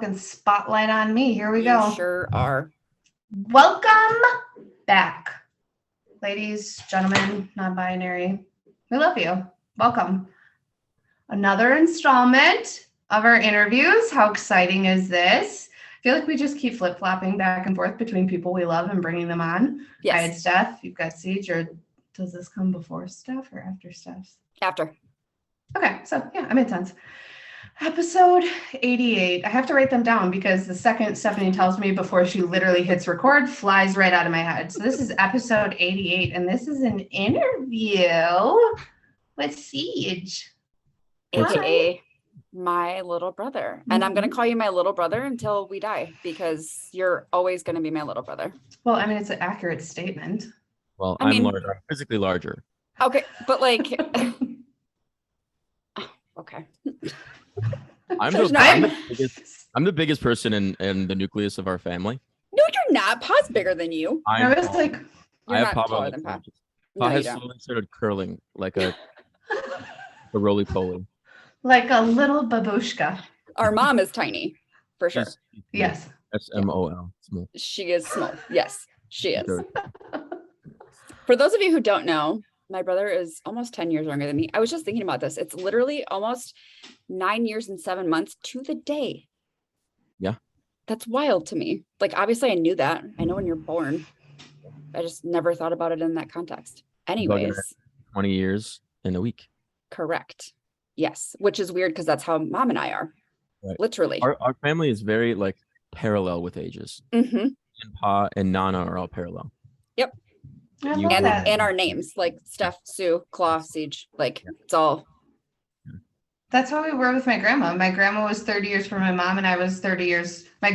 Spotlight on me. Here we You go. sure are. Welcome back, ladies, gentlemen, non-binary. We love you. Welcome. Another installment of our interviews. How exciting is this? I feel like we just keep flip-flopping back and forth between people we love and bringing them on. Yes. I had Steph. You've got Siege. Or does this come before Steph or after Steph? After. Okay, so yeah, I made sense. Episode 88. I have to write them down because the second Stephanie tells me before she literally hits record, flies right out of my head. So this is episode 88, and this is an interview with Siege. AKA my little brother. And I'm going to call you my little brother until we die because you're always going to be my little brother. Well, I mean, it's an accurate statement. Well, I'm larger. I'm physically larger. Okay, but like... okay. I'm the biggest person in the nucleus of our family. No, you're not. Pa's bigger than you. I was like, you're not taller than Pa. Pa has slowly started curling like a roly-poly. Like a little babushka. Our mom is tiny, for sure. Yes. SMOL. Small. She is small. Yes, she is. Sure. For those of you who don't know, my brother is almost 10 years younger than me. I was just thinking about this. It's literally almost 9 years and 7 months to the day. Yeah. That's wild to me. Like, obviously I knew that. I know when you're born. I just never thought about it in that context. Anyways. 20 years in a week. Correct. Yes. Which is weird because that's how mom and I are. Right. Literally. Our family is very like parallel with ages. Mm-hmm. And Pa and Nana are all parallel. Yep. And our names like Steph, Sue, Claw, Siege, like it's all. That's how we were with my grandma. My grandma was 30 years for my mom, and I was 30 years. My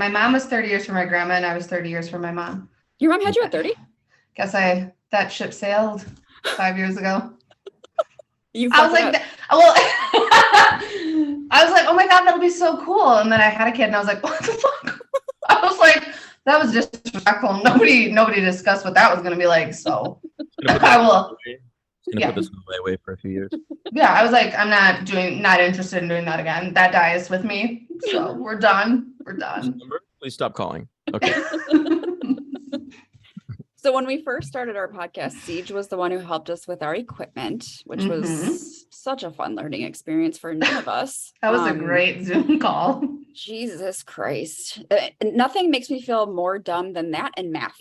mom was 30 years for my grandma, and I was 30 years for my mom. Your mom had you at 30? Guess that ship sailed 5 years ago. I was like, I was like, oh my God, that'll be so cool. And then I had a kid, and I was like, what the fuck? I was like, that was disrespectful. Nobody discussed what that was going to be like. So I will. Put this away for a few years. Yeah, I was like, I'm not interested in doing that again. That dies with me. So we're done. Please stop calling. Okay. So when we first started our podcast, Siege was the one who helped us with our equipment, which was such a fun learning experience for none of us. That was a great Zoom call. Jesus Christ. Nothing makes me feel more dumb than that and math.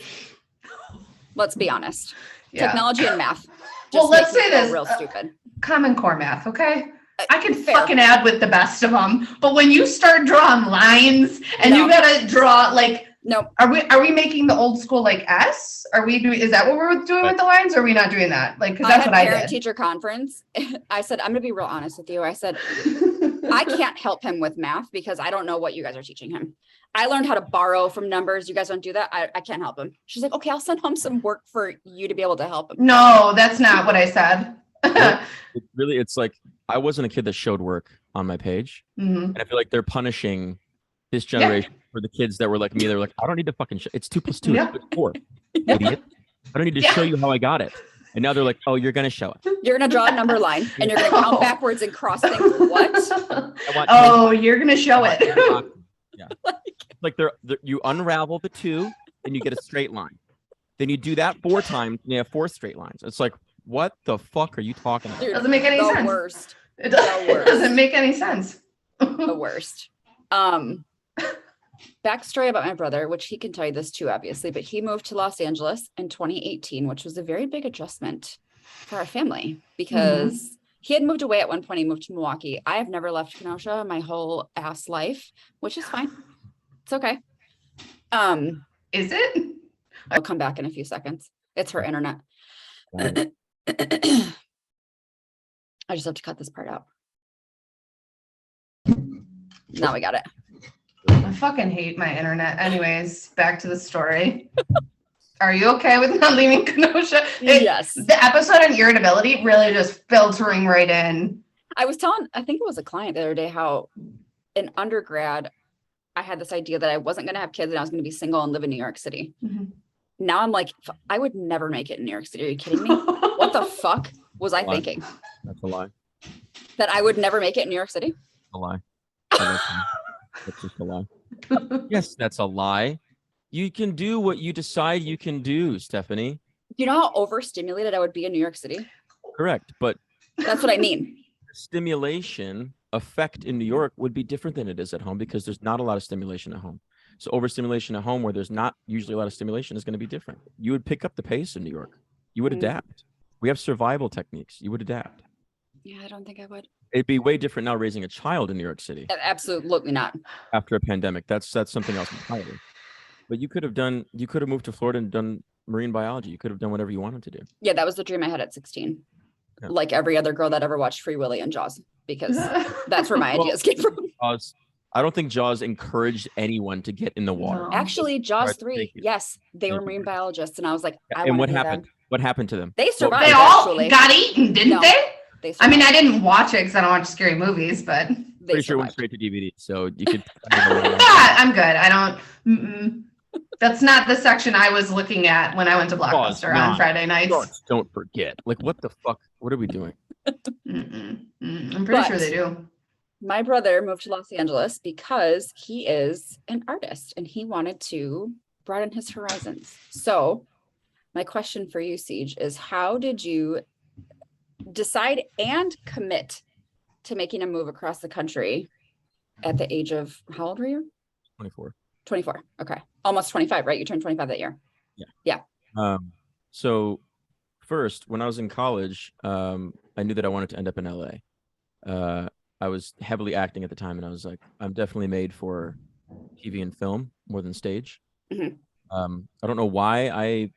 Let's be honest. Yeah. Technology and math. Well, let's say this. Real stupid. Common Core math, okay? I can fucking add with the best of them. But when you start drawing lines and you got to draw like... No. Are we making the old school like S? Is that what we're doing with the lines? Or are we not doing that? Like, because that's what I did. Parent teacher conference. I said, I'm going to be real honest with you. I said, I can't help him with math because I don't know what you guys are teaching him. I learned how to borrow from numbers. You guys don't do that. I can't help him. She's like, okay, I'll send home some work for you to be able to help him. No, that's not what I said. It's like, I wasn't a kid that showed work on my page. Mm-hmm. And I feel like they're punishing this generation for the kids that were like me. They were like, I don't need to fucking show. It's 2 + 2 is 4. Idiot. I don't need to show you how I got it. And now they're like, oh, you're going to show it. You're going to draw a number line and you're going to count backwards and cross things. What? You're going to show it. Yeah. Like you unravel the 2 and you get a straight line. Then you do that 4 times and you have 4 straight lines. It's like, what the fuck are you talking about? Dude, doesn't make any sense. Worst. It doesn't make any sense. The worst. Backstory about my brother, which he can tell you this too, obviously, but he moved to Los Angeles in 2018, which was a very big adjustment for our family because he had moved away at one point. He moved to Milwaukee. I have never left Kenosha my whole ass life, which is fine. It's okay. Is it? I'll come back in a few seconds. It's her internet. I just have to cut this part out. Now we got it. I fucking hate my internet. Anyways, back to the story. Are you okay with not leaving Kenosha? Yes. The episode on irritability really just filtering right in. I think it was a client the other day, how in undergrad, I had this idea that I wasn't going to have kids and I was going to be single and live in New York City. Mm-hmm. Now I'm like, I would never make it in New York City. Are you kidding me? What the fuck was I thinking? That's a lie. That I would never make it in New York City? A lie. That's just a lie. Yes, that's a lie. You can do what you decide you can do, Stephanie. You know how overstimulated I would be in New York City? Correct. But that's what I mean. Stimulation effect in New York would be different than it is at home because there's not a lot of stimulation at home. So overstimulation at home where there's not usually a lot of stimulation is going to be different. You would pick up the pace in New York. You would adapt. We have survival techniques. You would adapt. Yeah, I don't think I would. It'd be way different now raising a child in New York City. Absolutely not. After a pandemic. That's something else entirely. But you could have moved to Florida and done marine biology. You could have done whatever you wanted to do. Yeah, that was the dream I had at 16. Yeah. Like every other girl that ever watched Free Willy and Jaws, because that's where my ideas came from. Jaws, I don't think Jaws encouraged anyone to get in the water. No. Actually, Jaws 3, yes, they were marine biologists, and I was like, and what happened? Them. What happened to them? They survived. They all got eaten, didn't they? I mean, I didn't watch it because I don't watch scary movies, but pretty sure it went straight to DVD, so you could. I'm good. I don't. That's not the section I was looking at when I went to Blockbuster on Friday nights. Don't forget. Like, what the fuck? What are we doing? I'm pretty sure they do. My brother moved to Los Angeles because he is an artist and he wanted to broaden his horizons. So my question for you, Siege, is how did you decide and commit to making a move across the country at the age of, how old were you? 24. 24. Okay. Almost 25, right? You turned 25 that year. Yeah. So first, when I was in college, I knew that I wanted to end up in LA. I was heavily acting at the time, and I was like, I'm definitely made for TV and film more than stage. I don't know why I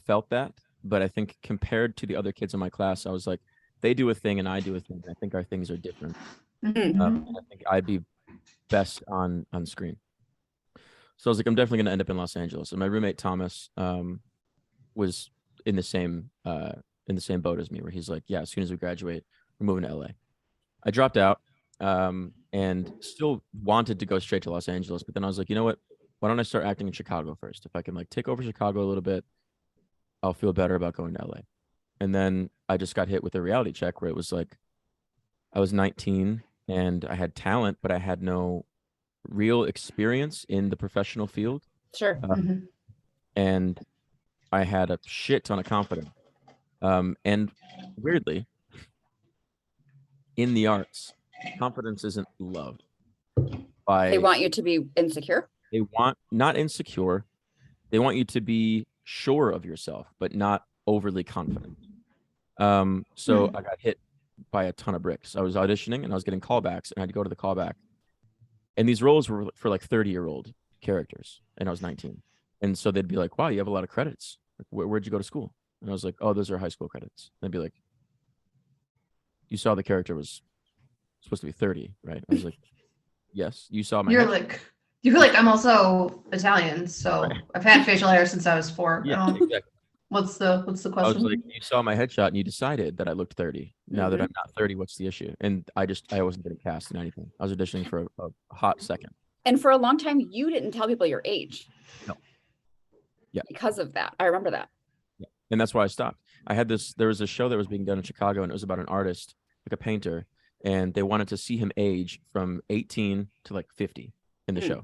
felt that, but I think compared to the other kids in my class, I was like, they do a thing and I do a thing. I think our things are different. I think I'd be best on screen. So I was like, I'm definitely going to end up in Los Angeles. And my roommate Thomas was in the same boat as me, where he's like, yeah, as soon as we graduate, we're moving to LA. I dropped out and still wanted to go straight to Los Angeles, but then I was like, you know what? Why don't I start acting in Chicago first? If I can like take over Chicago a little bit, I'll feel better about going to LA. And then I just got hit with a reality check where it was like, I was 19 and I had talent, but I had no real experience in the professional field. Sure. And I had a shit ton of confidence. And weirdly, in the arts, confidence isn't loved. They want you to be insecure? They want, not insecure. They want you to be sure of yourself, but not overly confident. So I got hit by a ton of bricks. I was auditioning and I was getting callbacks, and I had to go to the callback. And these roles were for like 30-year-old characters, and I was 19. And so they'd be like, wow, you have a lot of credits. Like, where'd you go to school? And I was like, oh, those are high school credits. And they'd be like, you saw the character was supposed to be 30, right? I was like, yes, you saw my You're like, I'm also Italian, so right. I've had facial hair since I was 4. Yeah, exactly. What's the question? I was like, you saw my headshot and you decided that I looked 30. Now that I'm not 30, what's the issue? And I wasn't getting cast in anything. I was auditioning for a hot second. And for a long time, you didn't tell people your age. No. Yeah. Because of that. I remember that. Yeah. And that's why I stopped. There was a show that was being done in Chicago, and it was about an artist, like a painter, and they wanted to see him age from 18 to like 50 in the show.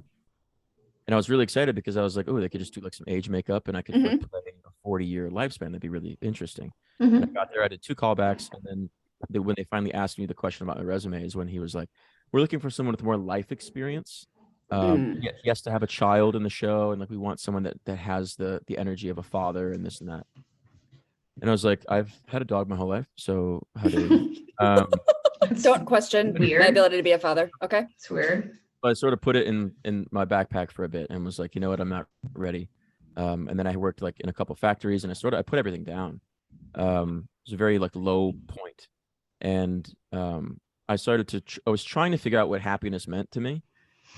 And I was really excited because I was like, oh, they could just do like some age makeup and I could like, play a 40-year lifespan. That'd be really interesting. And I got there, I did 2 callbacks. And then when they finally asked me the question about my resume is when he was like, we're looking for someone with more life experience. He has to have a child in the show. And like, we want someone that has the energy of a father and this and that. And I was like, I've had a dog my whole life. So how do don't question my ability to be a father. Okay. It's weird. I sort of put it in my backpack for a bit and was like, you know what, I'm not ready. And then I worked like in a couple factories and I put everything down. It was a very like low point. And I was trying to figure out what happiness meant to me.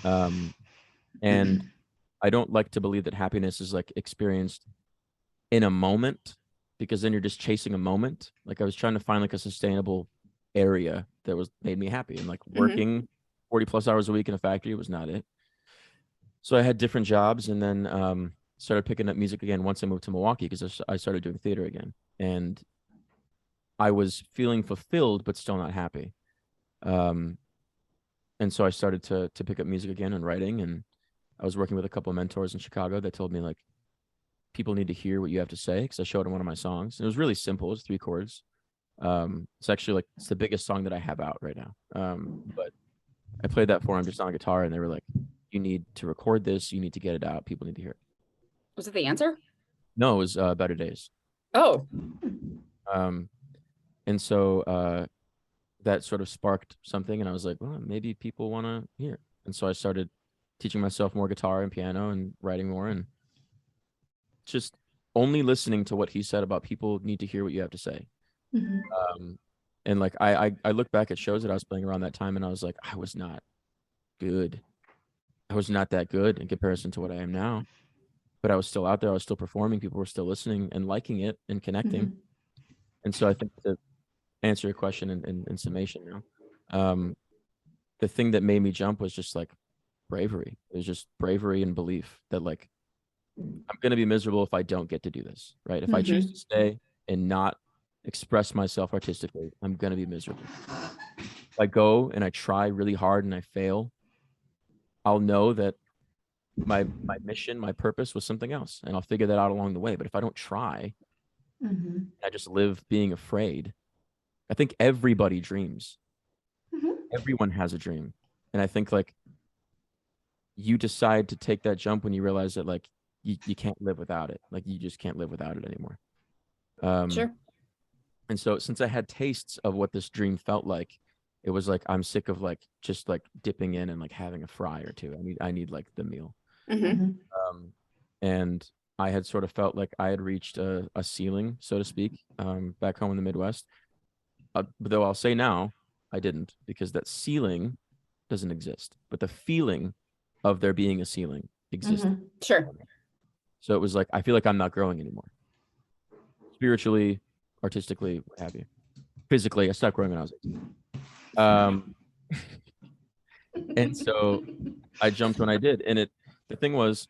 And I don't like to believe that happiness is like experienced in a moment, because then you're just chasing a moment. Like I was trying to find like a sustainable area that made me happy, and like working 40 plus hours a week in a factory was not it. So I had different jobs, and then started picking up music again once I moved to Milwaukee, because I started doing theater again, and I was feeling fulfilled but still not happy. And so I started to pick up music again and writing, and I was working with a couple of mentors in Chicago that told me like, people need to hear what you have to say, because I showed them one of my songs. And it was really simple. It was 3 chords. It's actually like, it's the biggest song that I have out right now. But I played that for them just on guitar, and they were like, you need to record this. You need to get it out. People need to hear it. Was it The Answer? No, it was Better Days. Oh. And so that sort of sparked something, and I was like, well, maybe people want to hear. And so I started teaching myself more guitar and piano and writing more, and just only listening to what he said about people need to hear what you have to say. And like I look back at shows that I was playing around that time, and I was like, I was not good. I was not that good in comparison to what I am now. But I was still out there. I was still performing. People were still listening and liking it and connecting. And so I think, to answer your question in summation now, the thing that made me jump was just like bravery. It was just bravery and belief that like, I'm going to be miserable if I don't get to do this, right? If I choose to stay and not express myself artistically, I'm going to be miserable. If I go and I try really hard and I fail, I'll know that my mission, my purpose was something else, and I'll figure that out along the way. But if I don't try, I just live being afraid. I think everybody dreams. Everyone has a dream. And I think like, you decide to take that jump when you realize that like, you can't live without it. Like, you just can't live without it anymore. Sure. And so since I had tastes of what this dream felt like, it was like, I'm sick of like just like dipping in and like having a fry or two. I need like the meal. And I had sort of felt like I had reached a ceiling, so to speak, back home in the Midwest. But though I'll say now, I didn't, because that ceiling doesn't exist. But the feeling of there being a ceiling existed. Sure. So it was like, I feel like I'm not growing anymore. Spiritually, artistically, what have you. Physically, I stopped growing when I was 18. And so I jumped when I did. And the thing was,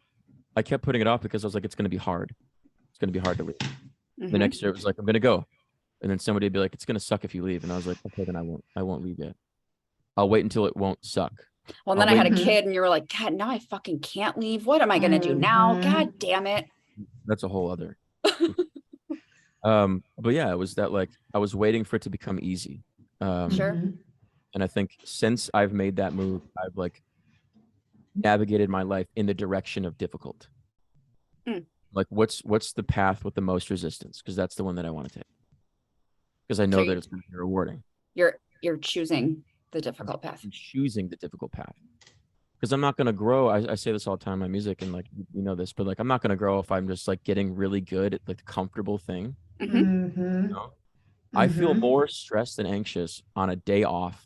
I kept putting it off because I was like, it's going to be hard. It's going to be hard to leave. The next year it was like, I'm going to go. And then somebody would be like, it's going to suck if you leave. And I was like, okay, then I won't leave yet. I'll wait until it won't suck. Well, and then I had a kid, and you were like, God, now I fucking can't leave. What am I going to do now? God damn it. That's a whole other. But yeah, it was that like, I was waiting for it to become easy. Sure. And I think since I've made that move, I've like navigated my life in the direction of difficult. Like, what's the path with the most resistance? Because that's the one that I want to take. Because I know that it's going to be rewarding. You're choosing the difficult path. I'm choosing the difficult path. Because I'm not going to grow. I say this all the time in my music, and like, you know this, but like, I'm not going to grow if I'm just like getting really good at like the comfortable thing. You know? I feel more stressed and anxious on a day off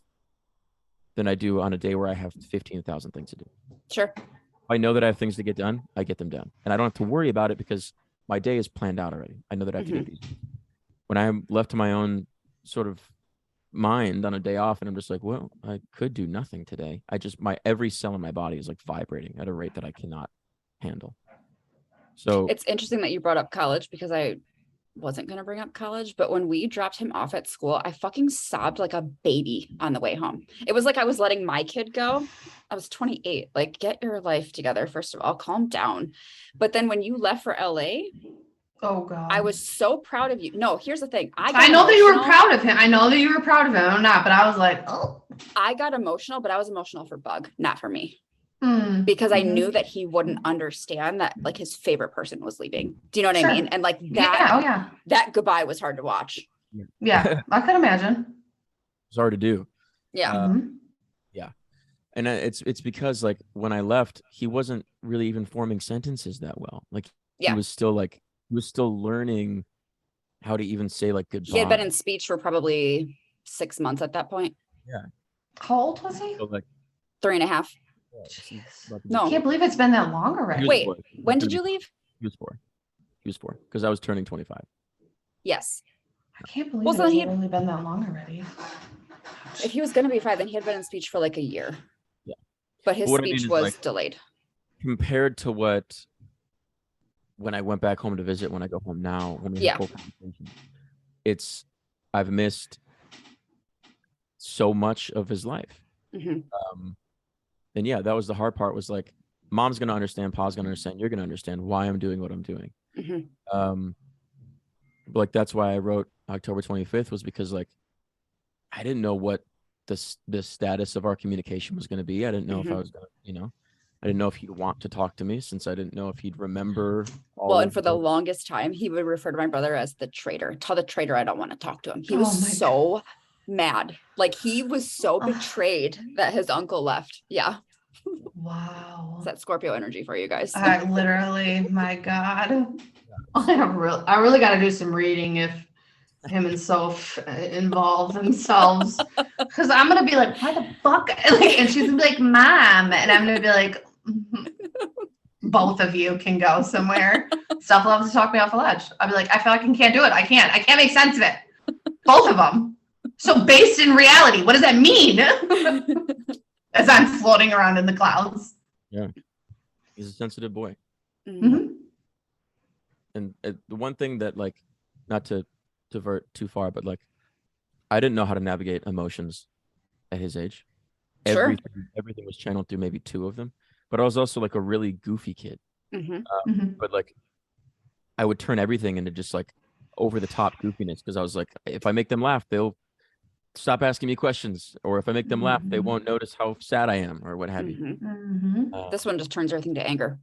than I do on a day where I have 15,000 things to do. Sure. If I know that I have things to get done, I get them done. And I don't have to worry about it because my day is planned out already. I know that I have to do these. When I'm left to my own sort of mind on a day off, and I'm just like, well, I could do nothing today. Every cell in my body is like vibrating at a rate that I cannot handle. So it's interesting that you brought up college, because I wasn't going to bring up college, but when we dropped him off at school, I fucking sobbed like a baby on the way home. It was like I was letting my kid go. I was 28. Like, get your life together. First of all, calm down. But then when you left for LA, oh God, I was so proud of you. No, here's the thing. I know that you were proud of him. I know that you were proud of him. I'm not, but I was like, oh. I got emotional, but I was emotional for Bug, not for me. Because I knew that he wouldn't understand that like his favorite person was leaving. Do you know what I mean? And like that, that goodbye was hard to watch. Yeah, I could imagine. It's hard to do. Yeah. Yeah. And it's because like when I left, he wasn't really even forming sentences that well. Like he was still learning how to even say like goodbye. He had been in speech for probably 6 months at that point. Yeah. How old was he? So like 3.5. No, I can't believe it's been that long already. Wait, when did you leave? He was 4 because I was turning 25. Yes. I can't believe it's only been that long already. If he was going to be 5, then he had been in speech for like a year. Yeah. But his speech was like, delayed. Compared to when I went back home to visit, when I go home now, when we have full conversation, I've missed so much of his life. And yeah, that was the hard part, was like, mom's going to understand, pa's going to understand, you're going to understand why I'm doing what I'm doing. Like, that's why I wrote October 25th, was because like, I didn't know what the status of our communication was going to be. I didn't know if I was going to, I didn't know if he'd want to talk to me, since I didn't know if he'd remember all. Well, and for the longest time, he would refer to my brother as the traitor. Tell the traitor I don't want to talk to him. He was so mad. Like, he was so betrayed that his uncle left. Yeah. Wow. It's that Scorpio energy for you guys. I literally, my God. I really got to do some reading if him and Soph involve themselves, because I'm gonna be like, why the fuck? Like, and she's gonna be like, Mom, and I'm gonna be like, both of you can go somewhere. Steph loves to talk me off a ledge. I'll be like, I feel like I can't do it. I can't make sense of it. Both of them. So based in reality, what does that mean? As I'm floating around in the clouds. Yeah, he's a sensitive boy. Mm-hmm. And the one thing that, like, not to divert too far, but like, I didn't know how to navigate emotions at his age. Sure. Everything was channeled through maybe two of them, but I was also like a really goofy kid. But like, I would turn everything into just like over the top goofiness, because I was like, if I make them laugh, they'll stop asking me questions, or if I make them laugh, they won't notice how sad I am, or what have you. This one just turns everything to anger.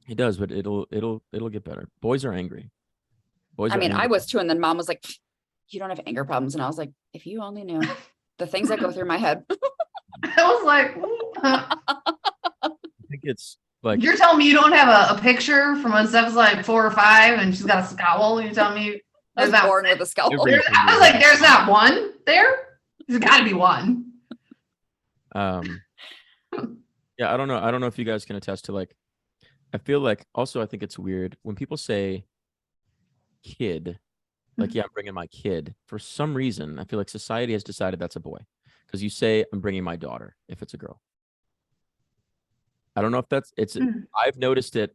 It does, but it'll get better. Boys are angry. I mean, I was too, and then Mom was like, you don't have anger problems, and I was like, if you only knew the things that go through my head. I was like, I think it's like, you're telling me you don't have a picture from when Steph's like 4 or 5 and she's got a scowl? You're telling me I was born with a scowl. I was like, there's not one there? There's got to be one. Yeah, I don't know if you guys can attest to, like, I feel like, also, I think it's weird when people say kid, like, yeah, I'm bringing my kid. For some reason, I feel like society has decided that's a boy, because you say, I'm bringing my daughter if it's a girl. I don't know if I've noticed it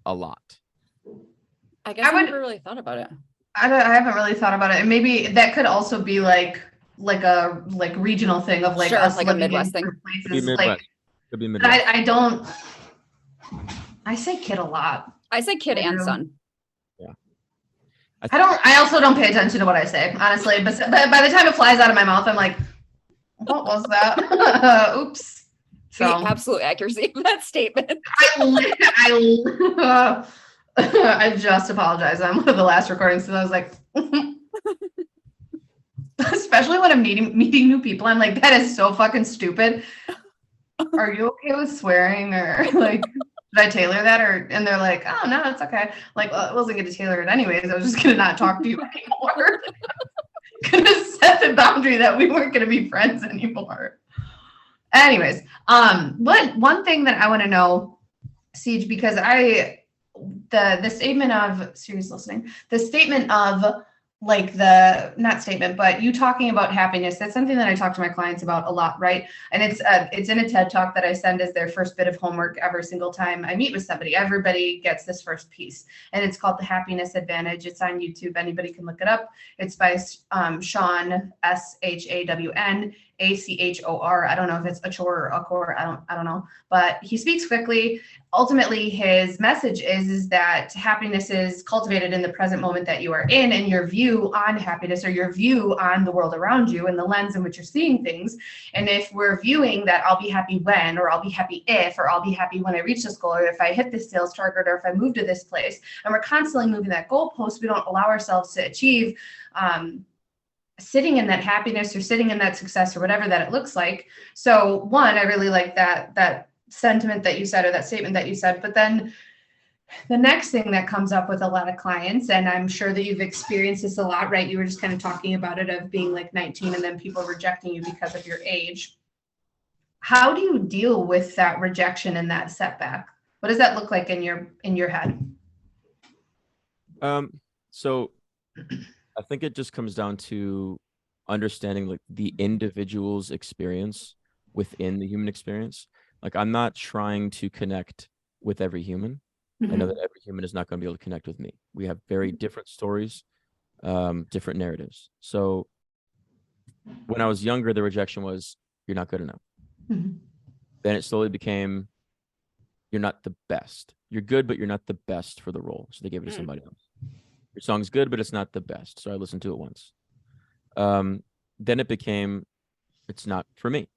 a lot. I guess I never really thought about it. I haven't really thought about it, and maybe that could also be like a regional thing of like, sure, us like a living Midwest in thing. places. Could be Midwest. Like, Could be Midwest. I don't. I say kid a lot. I say kid and son. Yeah. I also don't pay attention to what I say, honestly. But by the time it flies out of my mouth, I'm like, what was that? Oops. So The absolute accuracy of that statement. I just apologized on one of the last recordings, because I was like, especially when I'm meeting new people, I'm like, that is so fucking stupid. Are you okay with swearing, or like, did I tailor that? And they're like, oh no, it's okay. Like, well, I wasn't gonna tailor it anyways. I was just gonna not talk to you anymore. Gonna set the boundary that we weren't gonna be friends anymore. Anyways, one thing that I want to know, Siege, because the statement of serious listening, the statement of like not statement, but you talking about happiness, that's something that I talk to my clients about a lot, right? And it's in a TED talk that I send as their first bit of homework every single time I meet with somebody. Everybody gets this first piece, and it's called The Happiness Advantage. It's on YouTube. Anybody can look it up. It's by Shawn, Shawn Achor. I don't know if it's Achor or Achor. I don't know, but he speaks quickly. Ultimately, his message is that happiness is cultivated in the present moment that you are in, and your view on happiness, or your view on the world around you, and the lens in which you're seeing things. And if we're viewing that I'll be happy when, or I'll be happy if, or I'll be happy when I reach this goal, or if I hit this sales target, or if I move to this place, and we're constantly moving that goalpost, we don't allow ourselves to achieve sitting in that happiness, or sitting in that success, or whatever that it looks like. So one, I really like that sentiment that you said, or that statement that you said. But then the next thing that comes up with a lot of clients, and I'm sure that you've experienced this a lot, right? You were just kind of talking about it, of being like 19 and then people rejecting you because of your age. How do you deal with that rejection and that setback? What does that look like in your head? So I think it just comes down to understanding like the individual's experience within the human experience. Like, I'm not trying to connect with every human. I know that every human is not going to be able to connect with me. We have very different stories, different narratives. So when I was younger, the rejection was, you're not good enough. Mm-hmm. Then it slowly became, you're not the best. You're good, but you're not the best for the role. So they gave it to somebody else. Your song's good, but it's not the best. So I listened to it once. Then it became, it's not for me.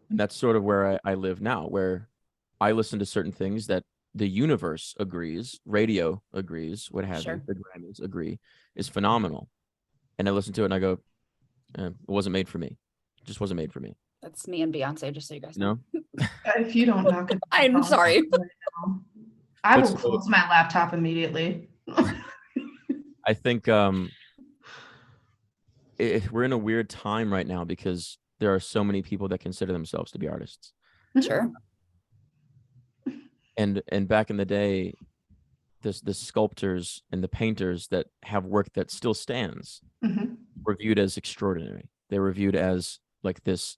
And that's sort of where I live now, where I listen to certain things that the universe agrees, radio agrees, what have you, the Grammys agree, is phenomenal. And I listen to it and I go, it wasn't made for me. It just wasn't made for me. That's me and Beyonce, just so you guys know. No? If you don't knock it, I'm sorry. I will close my laptop immediately. I think we're in a weird time right now because there are so many people that consider themselves to be artists. Sure. And back in the day, the sculptors and the painters that have work that still stands were viewed as extraordinary. They were viewed as like this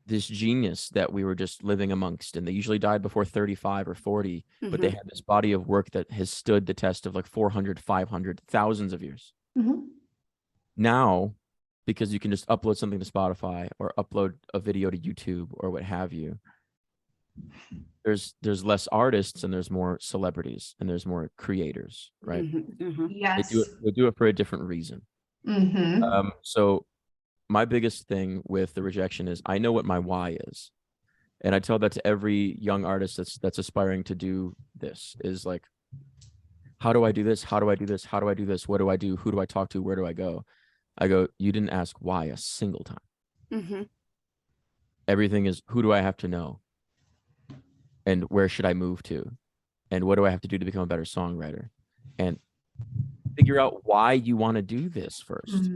genius that we were just living amongst, and they usually died before 35 or 40, but they had this body of work that has stood the test of like 400, 500, thousands of years. Now, because you can just upload something to Spotify or upload a video to YouTube or what have you, there's less artists and there's more celebrities and there's more creators, right? Yes. They do it for a different reason. So my biggest thing with the rejection is I know what my why is. And I tell that to every young artist that's aspiring to do this, is like, how do I do this? How do I do this? How do I do this? What do I do? Who do I talk to? Where do I go? I go, you didn't ask why a single time. Everything is, who do I have to know? And where should I move to? And what do I have to do to become a better songwriter? And figure out why you want to do this first.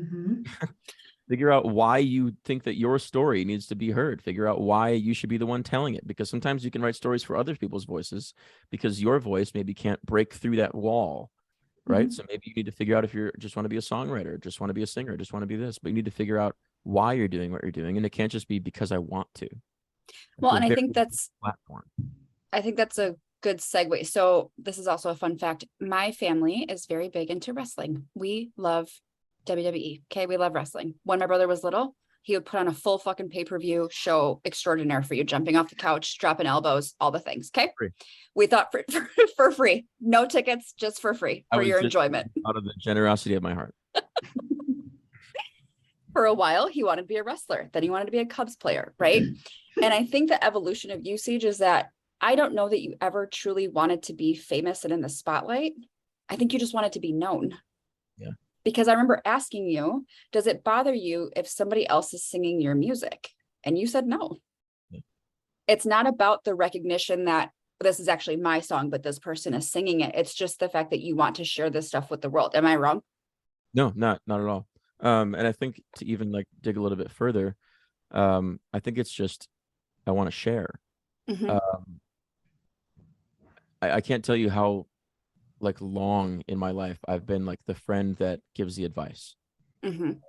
Figure out why you think that your story needs to be heard. Figure out why you should be the one telling it. Because sometimes you can write stories for other people's voices because your voice maybe can't break through that wall, right? So maybe you need to figure out if you just want to be a songwriter, just want to be a singer, just want to be this. But you need to figure out why you're doing what you're doing. And it can't just be because I want to. Well, and I think that's platform. I think that's a good segue. So this is also a fun fact. My family is very big into wrestling. We love WWE. Okay. We love wrestling. When my brother was little, he would put on a full fucking pay-per-view show extraordinaire for you, jumping off the couch, dropping elbows, all the things. Okay. Free. We thought for free, no tickets, just for free for your enjoyment. Out of the generosity of my heart. For a while, he wanted to be a wrestler. Then he wanted to be a Cubs player. Right. And I think the evolution of usage is that I don't know that you ever truly wanted to be famous and in the spotlight. I think you just wanted to be known. Yeah. Because I remember asking you, does it bother you if somebody else is singing your music? And you said no. Yeah. It's not about the recognition that this is actually my song, but this person is singing it. It's just the fact that you want to share this stuff with the world. Am I wrong? No, not at all. And I think to even like dig a little bit further, I think it's just, I want to share. I can't tell you how like long in my life I've been like the friend that gives the advice, and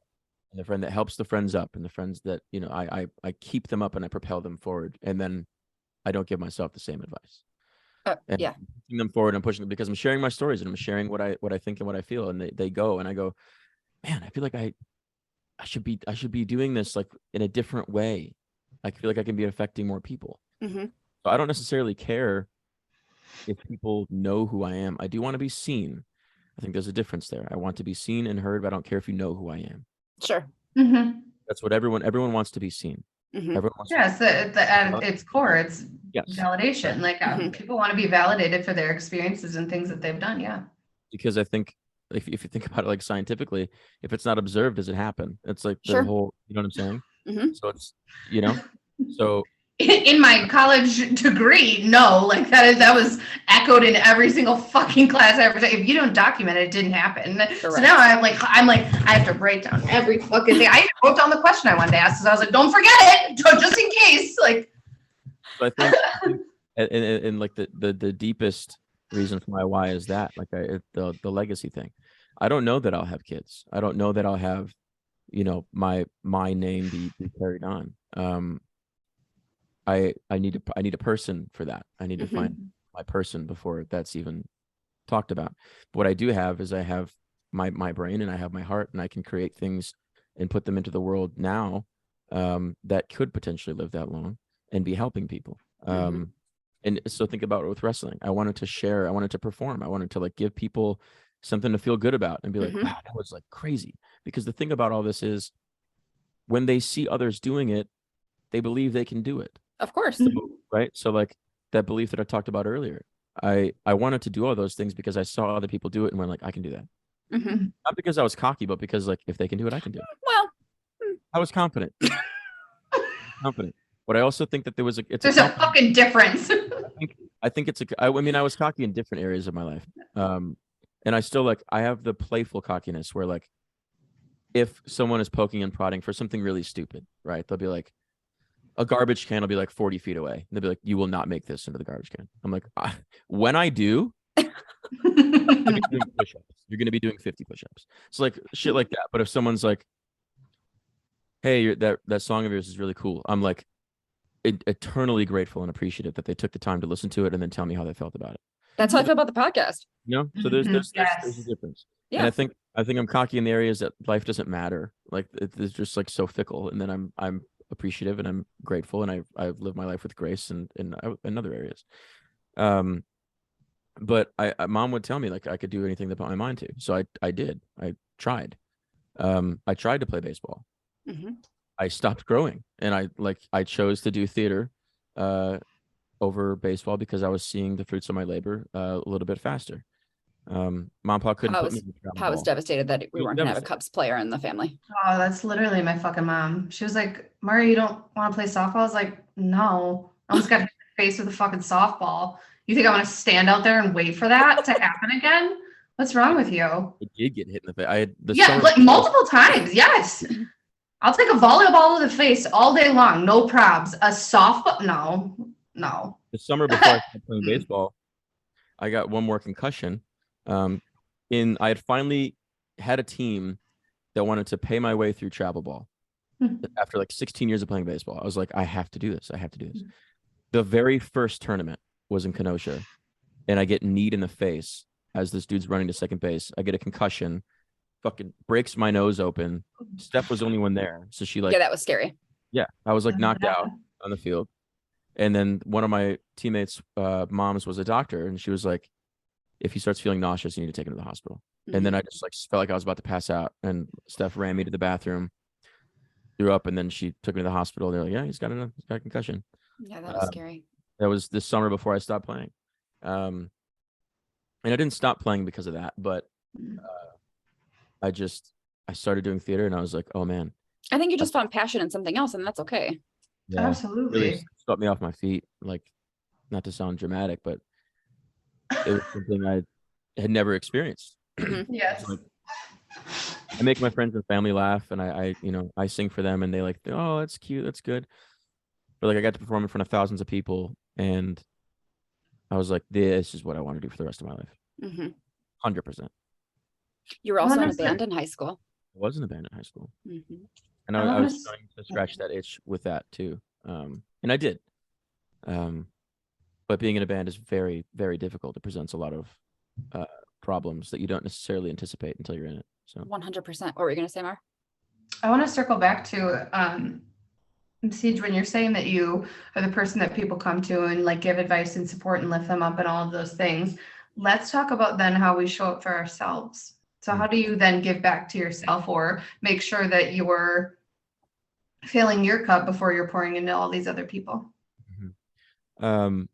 the friend that helps the friends up, and the friends that, you know, I keep them up and I propel them forward, and then I don't give myself the same advice. And pushing them forward and pushing them because I'm sharing my stories and I'm sharing what I think and what I feel, and they go and I go, man, I feel like I should be doing this like in a different way. I feel like I can be affecting more people. So I don't necessarily care if people know who I am. I do want to be seen. I think there's a difference there. I want to be seen and heard, but I don't care if you know who I am. Sure. That's what everyone wants to be seen. Everyone wants at its core, it's validation. Like people want to be validated for their experiences and things that they've done. Yeah. Because I think if you think about it like scientifically, if it's not observed, does it happen? It's like the whole, you know what I'm saying? So it's, you know, so in my college degree, no, like that was echoed in every single fucking class I ever took. If you don't document it, it didn't happen. Correct. So now I'm like, I have to write down every fucking thing. I wrote down the question I wanted to ask, so I was like, don't forget it, just in case. Like, so I think, and like the deepest reason for my why is that, like, the legacy thing. I don't know that I'll have kids. I don't know that I'll have, you know, my name be carried on. I need a person for that. I need to find my person before that's even talked about. But what I do have is I have my brain and I have my heart, and I can create things and put them into the world now that could potentially live that long and be helping people. And so think about it with wrestling. I wanted to share, I wanted to perform, I wanted to like give people something to feel good about and be like, wow, that was like crazy. Because the thing about all this is when they see others doing it, they believe they can do it. Of course. So, right. So like that belief that I talked about earlier, I wanted to do all those things because I saw other people do it and went like, I can do that. Not because I was cocky, but because like, if they can do it, I can do it. Well, I was confident. But I also think that there's a fucking difference. I think I mean, I was cocky in different areas of my life. And I still I have the playful cockiness where like, if someone is poking and prodding for something really stupid, right? They'll be like, a garbage can will be like 40 feet away. And they'll be like, you will not make this into the garbage can. I'm like, when I do, you're doing push-ups. You're going to be doing 50 push-ups. It's like shit like that. But if someone's like, hey, that song of yours is really cool, I'm like eternally grateful and appreciative that they took the time to listen to it and then tell me how they felt about it. That's how I feel about the podcast. You know, so there's a difference. Yeah. And I think I'm cocky in the areas that life doesn't matter. Like it's just like so fickle. And then I'm appreciative and I'm grateful and I've lived my life with grace and in other areas. But mom would tell me like I could do anything that put my mind to. So I did. I tried. I tried to play baseball. I stopped growing and I chose to do theater over baseball because I was seeing the fruits of my labor a little bit faster. Mom and Pop couldn't put me in the I was devastated that we weren't going to have a Cubs player in the family. Oh, that's literally my fucking mom. She was like, Maria, you don't want to play softball? I was like, no. I almost got hit in the face with a fucking softball. You think I want to stand out there and wait for that to happen again? What's wrong with you? I did get hit in the face. I had like multiple times. Yes. I'll take a volleyball to the face all day long. No probs. A softball? No. The summer before I started playing baseball, I got one more concussion. I had finally had a team that wanted to pay my way through travel ball. After like 16 years of playing baseball, I was like, I have to do this. The very first tournament was in Kenosha, and I get kneed in the face as this dude's running to second base. I get a concussion, fucking breaks my nose open. Steph was the only one there, so she that was scary. Yeah, I was like knocked out on the field. And then one of my teammates' moms was a doctor, and she was like, if he starts feeling nauseous, you need to take him to the hospital. And then I just felt like I was about to pass out, and Steph ran me to the bathroom, threw up, and then she took me to the hospital. They're like, yeah, he's got a concussion. Yeah, that was scary. That was this summer before I stopped playing. And I didn't stop playing because of that, but I started doing theater, and I was like, oh man. I think you just found passion in something else, and that's okay. Yeah, absolutely. Really swept me off my feet. Like, not to sound dramatic, but it was something I had never experienced. Yes. I make my friends and family laugh, and I sing for them, and they like, oh, that's cute, that's good. But like, I got to perform in front of thousands of people, and I was like, this is what I want to do for the rest of my life. 100%. You were also in a band in high school. I was in a band in high school. And I was trying to scratch that itch with that too. And I did. But being in a band is very, very difficult. It presents a lot of problems that you don't necessarily anticipate until you're in it. So 100%. What were you going to say, Mar? I want to circle back to Siege, when you're saying that you are the person that people come to and like give advice and support and lift them up and all of those things. Let's talk about then how we show up for ourselves. So how do you then give back to yourself or make sure that you're filling your cup before you're pouring into all these other people? I'll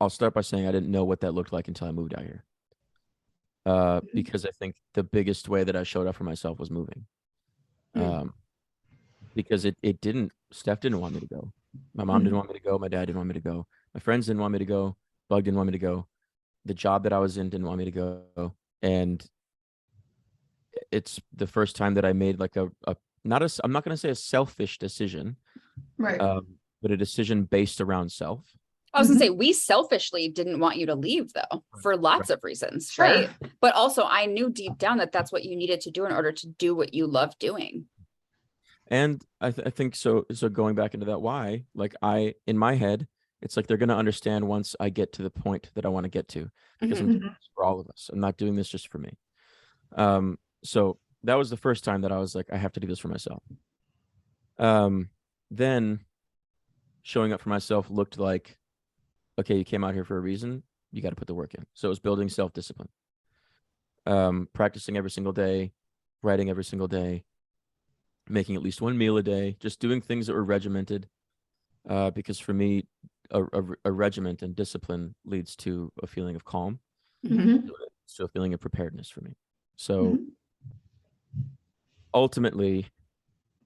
start by saying I didn't know what that looked like until I moved out here. Because I think the biggest way that I showed up for myself was moving. Because Steph didn't want me to go. My mom didn't want me to go. My dad didn't want me to go. My friends didn't want me to go. Bug didn't want me to go. The job that I was in didn't want me to go. And it's the first time that I made like I'm not going to say a selfish decision, right? But a decision based around self. I was gonna say, we selfishly didn't want you to leave though, for lots of reasons, right? But also I knew deep down that that's what you needed to do in order to do what you love doing. And I think so going back into that why, like in my head, it's like they're going to understand once I get to the point that I want to get to, because I'm doing this for all of us. I'm not doing this just for me. So that was the first time that I was like, I have to do this for myself. Then showing up for myself looked like, okay, you came out here for a reason. You got to put the work in. So it was building self-discipline, practicing every single day, writing every single day, making at least one meal a day, just doing things that were regimented. Because for me, a regiment and discipline leads to a feeling of calm, so a feeling of preparedness for me. So ultimately,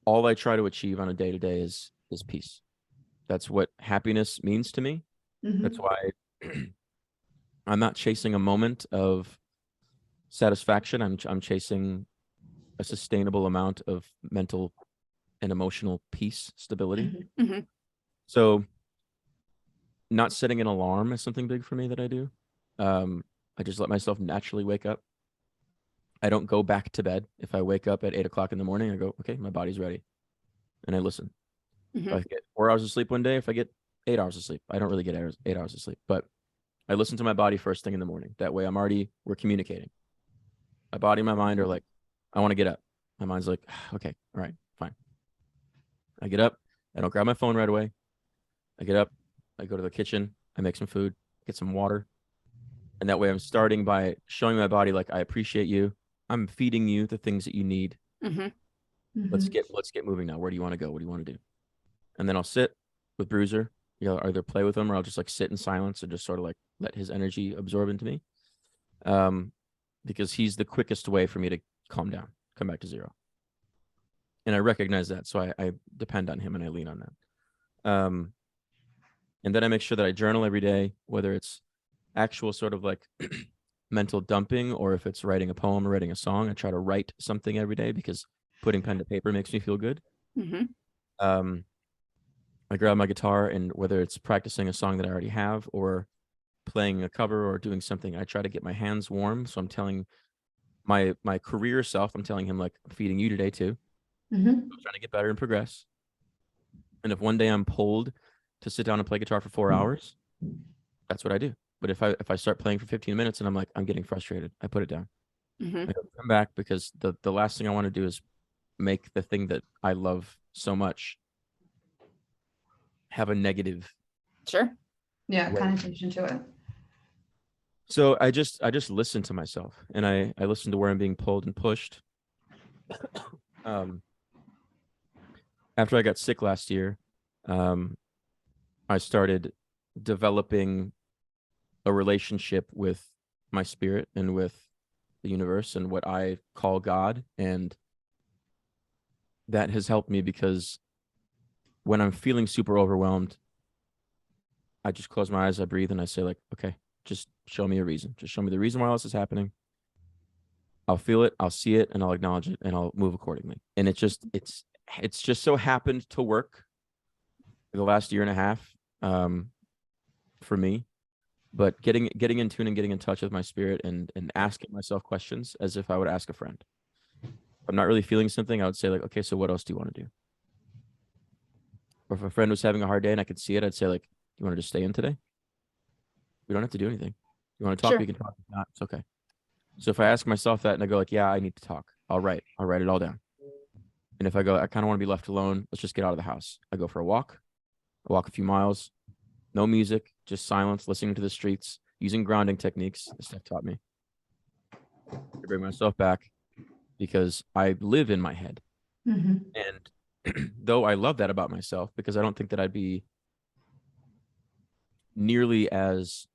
all I try to achieve on a day-to-day is peace. That's what happiness means to me. That's why I'm not chasing a moment of satisfaction. I'm chasing a sustainable amount of mental and emotional peace, stability. So not setting an alarm is something big for me that I do. I just let myself naturally wake up. I don't go back to bed. If I wake up at 8 o'clock in the morning, I go, okay, my body's ready. And I listen. If I get 4 hours of sleep one day, if I get 8 hours of sleep, I don't really get 8 hours of sleep, but I listen to my body first thing in the morning. That way we're communicating. My body and my mind are like, I want to get up. My mind's like, okay, all right, fine. I get up. I don't grab my phone right away. I get up. I go to the kitchen. I make some food, get some water. And that way I'm starting by showing my body, like, I appreciate you. I'm feeding you the things that you need. Let's get moving now. Where do you want to go? What do you want to do? And then I'll sit with Bruiser. Either play with him or I'll just like sit in silence and just sort of like let his energy absorb into me. Because he's the quickest way for me to calm down, come back to zero. And I recognize that. So I depend on him and I lean on that. And then I make sure that I journal every day, whether it's actual sort of like mental dumping or if it's writing a poem or writing a song. I try to write something every day because putting pen to paper makes me feel good. I grab my guitar and whether it's practicing a song that I already have or playing a cover or doing something, I try to get my hands warm. So I'm telling my career self, I'm telling him, like, I'm feeding you today too. I'm trying to get better and progress. And if one day I'm pulled to sit down and play guitar for 4 hours, that's what I do. But if I start playing for 15 minutes and I'm like, I'm getting frustrated, I put it down. I come back because the last thing I want to do is make the thing that I love so much have a negative connotation to it. So I just listen to myself and I listen to where I'm being pulled and pushed. After I got sick last year, I started developing a relationship with my spirit and with the universe and what I call God. And that has helped me because when I'm feeling super overwhelmed, I just close my eyes, I breathe, and I say, like, okay, just show me a reason. Just show me the reason why all this is happening. I'll feel it, I'll see it, and I'll acknowledge it, and I'll move accordingly. And it's just so happened to work for the last year and a half for me. But getting in tune and getting in touch with my spirit and asking myself questions as if I would ask a friend. If I'm not really feeling something, I would say, like, okay, so what else do you want to do? Or if a friend was having a hard day and I could see it, I'd say, like, do you want to just stay in today? We don't have to do anything. You want to talk, we can talk. If not, it's okay. So if I ask myself that and I go, like, yeah, I need to talk, I'll write it all down. And if I go, I kind of want to be left alone, let's just get out of the house. I go for a walk. I walk a few miles, no music, just silence, listening to the streets, using grounding techniques that Steph taught me to bring myself back because I live in my head. And though I love that about myself because I don't think that I'd be nearly as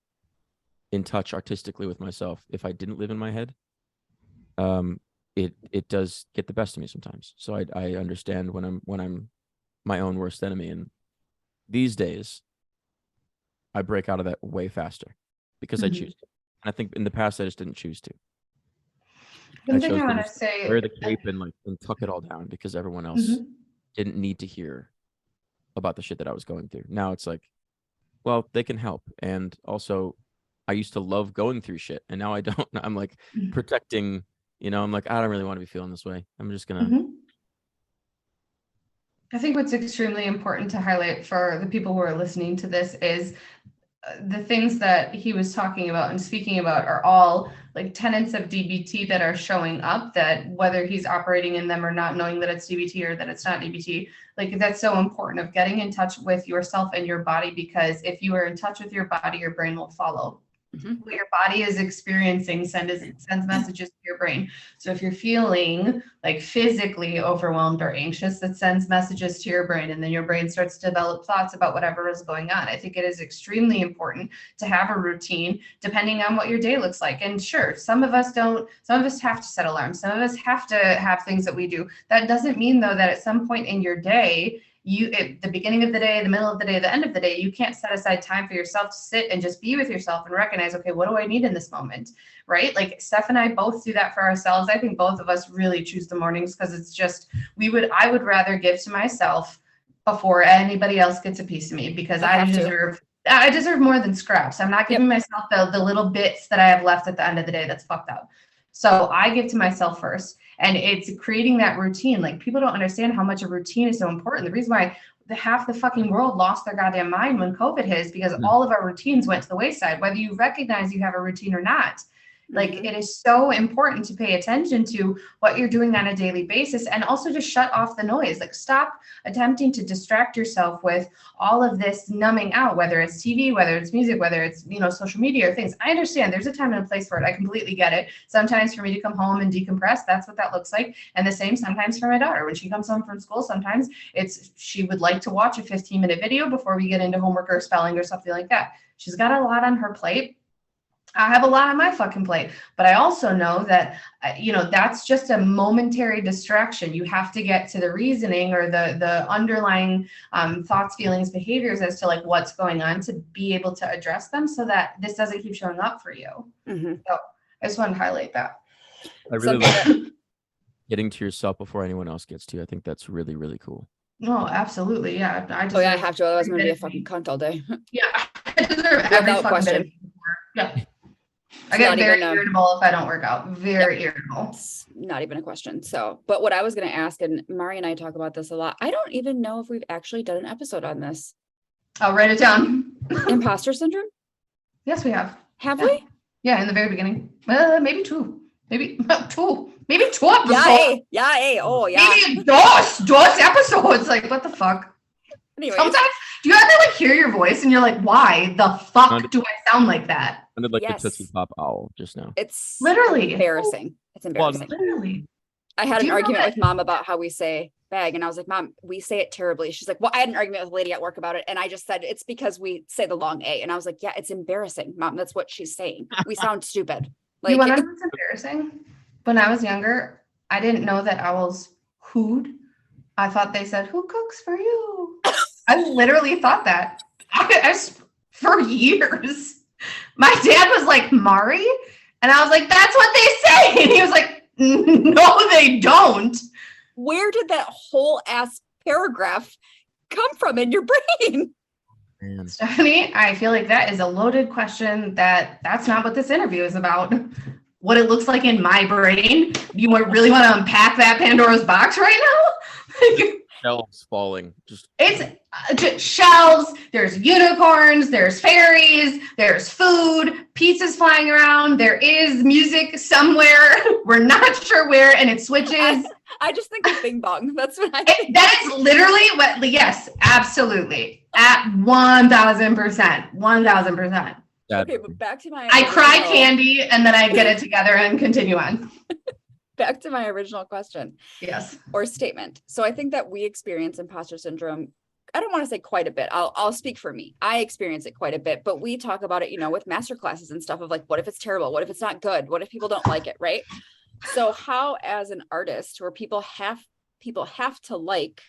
in touch artistically with myself if I didn't live in my head. It does get the best of me sometimes. So I understand when I'm my own worst enemy. And these days I break out of that way faster because I choose to. And I think in the past I just didn't choose to. I chose to just wear the cape and tuck it all down because everyone else didn't need to hear about the shit that I was going through. Now it's like, well, they can help. And also I used to love going through shit and now I don't. I'm like protecting, I'm like, I don't really want to be feeling this way. I'm just gonna. I think what's extremely important to highlight for the people who are listening to this is the things that he was talking about and speaking about are all like tenets of DBT that are showing up, that whether he's operating in them or not, knowing that it's DBT or that it's not DBT, like that's so important, of getting in touch with yourself and your body, because if you are in touch with your body, your brain will follow. What your body is experiencing sends messages to your brain. So if you're feeling like physically overwhelmed or anxious, that sends messages to your brain, and then your brain starts to develop thoughts about whatever is going on. I think it is extremely important to have a routine depending on what your day looks like. And sure, some of us have to set alarms. Some of us have to have things that we do. That doesn't mean though that at some point in your day, at the beginning of the day, the middle of the day, the end of the day, you can't set aside time for yourself to sit and just be with yourself and recognize, okay, what do I need in this moment? Right? Like Steph and I both do that for ourselves. I think both of us really choose the mornings because it's just, I would rather give to myself before anybody else gets a piece of me, because I deserve more than scraps. I'm not giving myself the little bits that I have left at the end of the day. That's fucked up. So I give to myself first. And it's creating that routine. Like, people don't understand how much a routine is so important. The reason why half the fucking world lost their goddamn mind when COVID hit is because all of our routines went to the wayside, whether you recognize you have a routine or not. Like, it is so important to pay attention to what you're doing on a daily basis, and also to shut off the noise. Like, stop attempting to distract yourself with all of this numbing out, whether it's TV, whether it's music, whether it's, social media or things. I understand there's a time and a place for it. I completely get it. Sometimes for me to come home and decompress, that's what that looks like. And the same sometimes for my daughter. When she comes home from school, sometimes she would like to watch a 15-minute video before we get into homework or spelling or something like that. She's got a lot on her plate. I have a lot on my fucking plate, but I also know that, that's just a momentary distraction. You have to get to the reasoning or the underlying thoughts, feelings, behaviors as to like what's going on, to be able to address them so that this doesn't keep showing up for you. So I just wanted to highlight that. I really like getting to yourself before anyone else gets to you. I think that's really, really cool. Oh, absolutely. Yeah. I have to. Otherwise I'm going to be a fucking cunt all day. Yeah. I deserve every fucking question. bit. Yeah. I get very irritable if I don't work out. Very irritable. It's not even a question. So, but what I was going to ask, and Mari and I talk about this a lot, I don't even know if we've actually done an episode on this. I'll write it down. Imposter syndrome? Yes, we have. Have we? Yeah, in the very beginning. Maybe two. Maybe two episodes. Yeah. Oh, yeah. Maybe dos episodes. Like, what the fuck? Anyways. Sometimes, do you ever like hear your voice and you're like, why the fuck do I sound like that? I sounded like the Tootsie Pop owl just now. It's literally embarrassing. It's embarrassing. Well, literally. I had an argument with Mom about how we say bag, and I was like, Mom, we say it terribly. She's like, well, I had an argument with a lady at work about it, and I just said it's because we say the long A, and I was like, yeah, it's embarrassing, Mom. That's what she's saying. We sound stupid. Like, you want to know what's embarrassing? When I was younger, I didn't know that owls hooed. I thought they said, "Who cooks for you?" I literally thought that. For years. My dad was like, Mari? And I was like, that's what they say. And he was like, no, they don't. Where did that whole ass paragraph come from in your brain? Man. Stephanie, I feel like that is a loaded question. That's not what this interview is about. What it looks like in my brain. You really want to unpack that Pandora's box right now? Shelves falling. It's shelves. There's unicorns. There's fairies. There's food. Pizzas flying around. There is music somewhere. We're not sure where, and it switches. I just think of Bing Bong. That's what I think. That is literally what. Yes, absolutely. At 1,000%. 1,000%. Okay, but back to my. I cry candy, and then I get it together and continue on. Back to my original question. Yes. Or statement. So I think that we experience imposter syndrome. I don't want to say quite a bit. I'll speak for me. I experience it quite a bit, but we talk about it, with master classes and stuff of like, what if it's terrible? What if it's not good? What if people don't like it? Right. So how, as an artist, where people have to like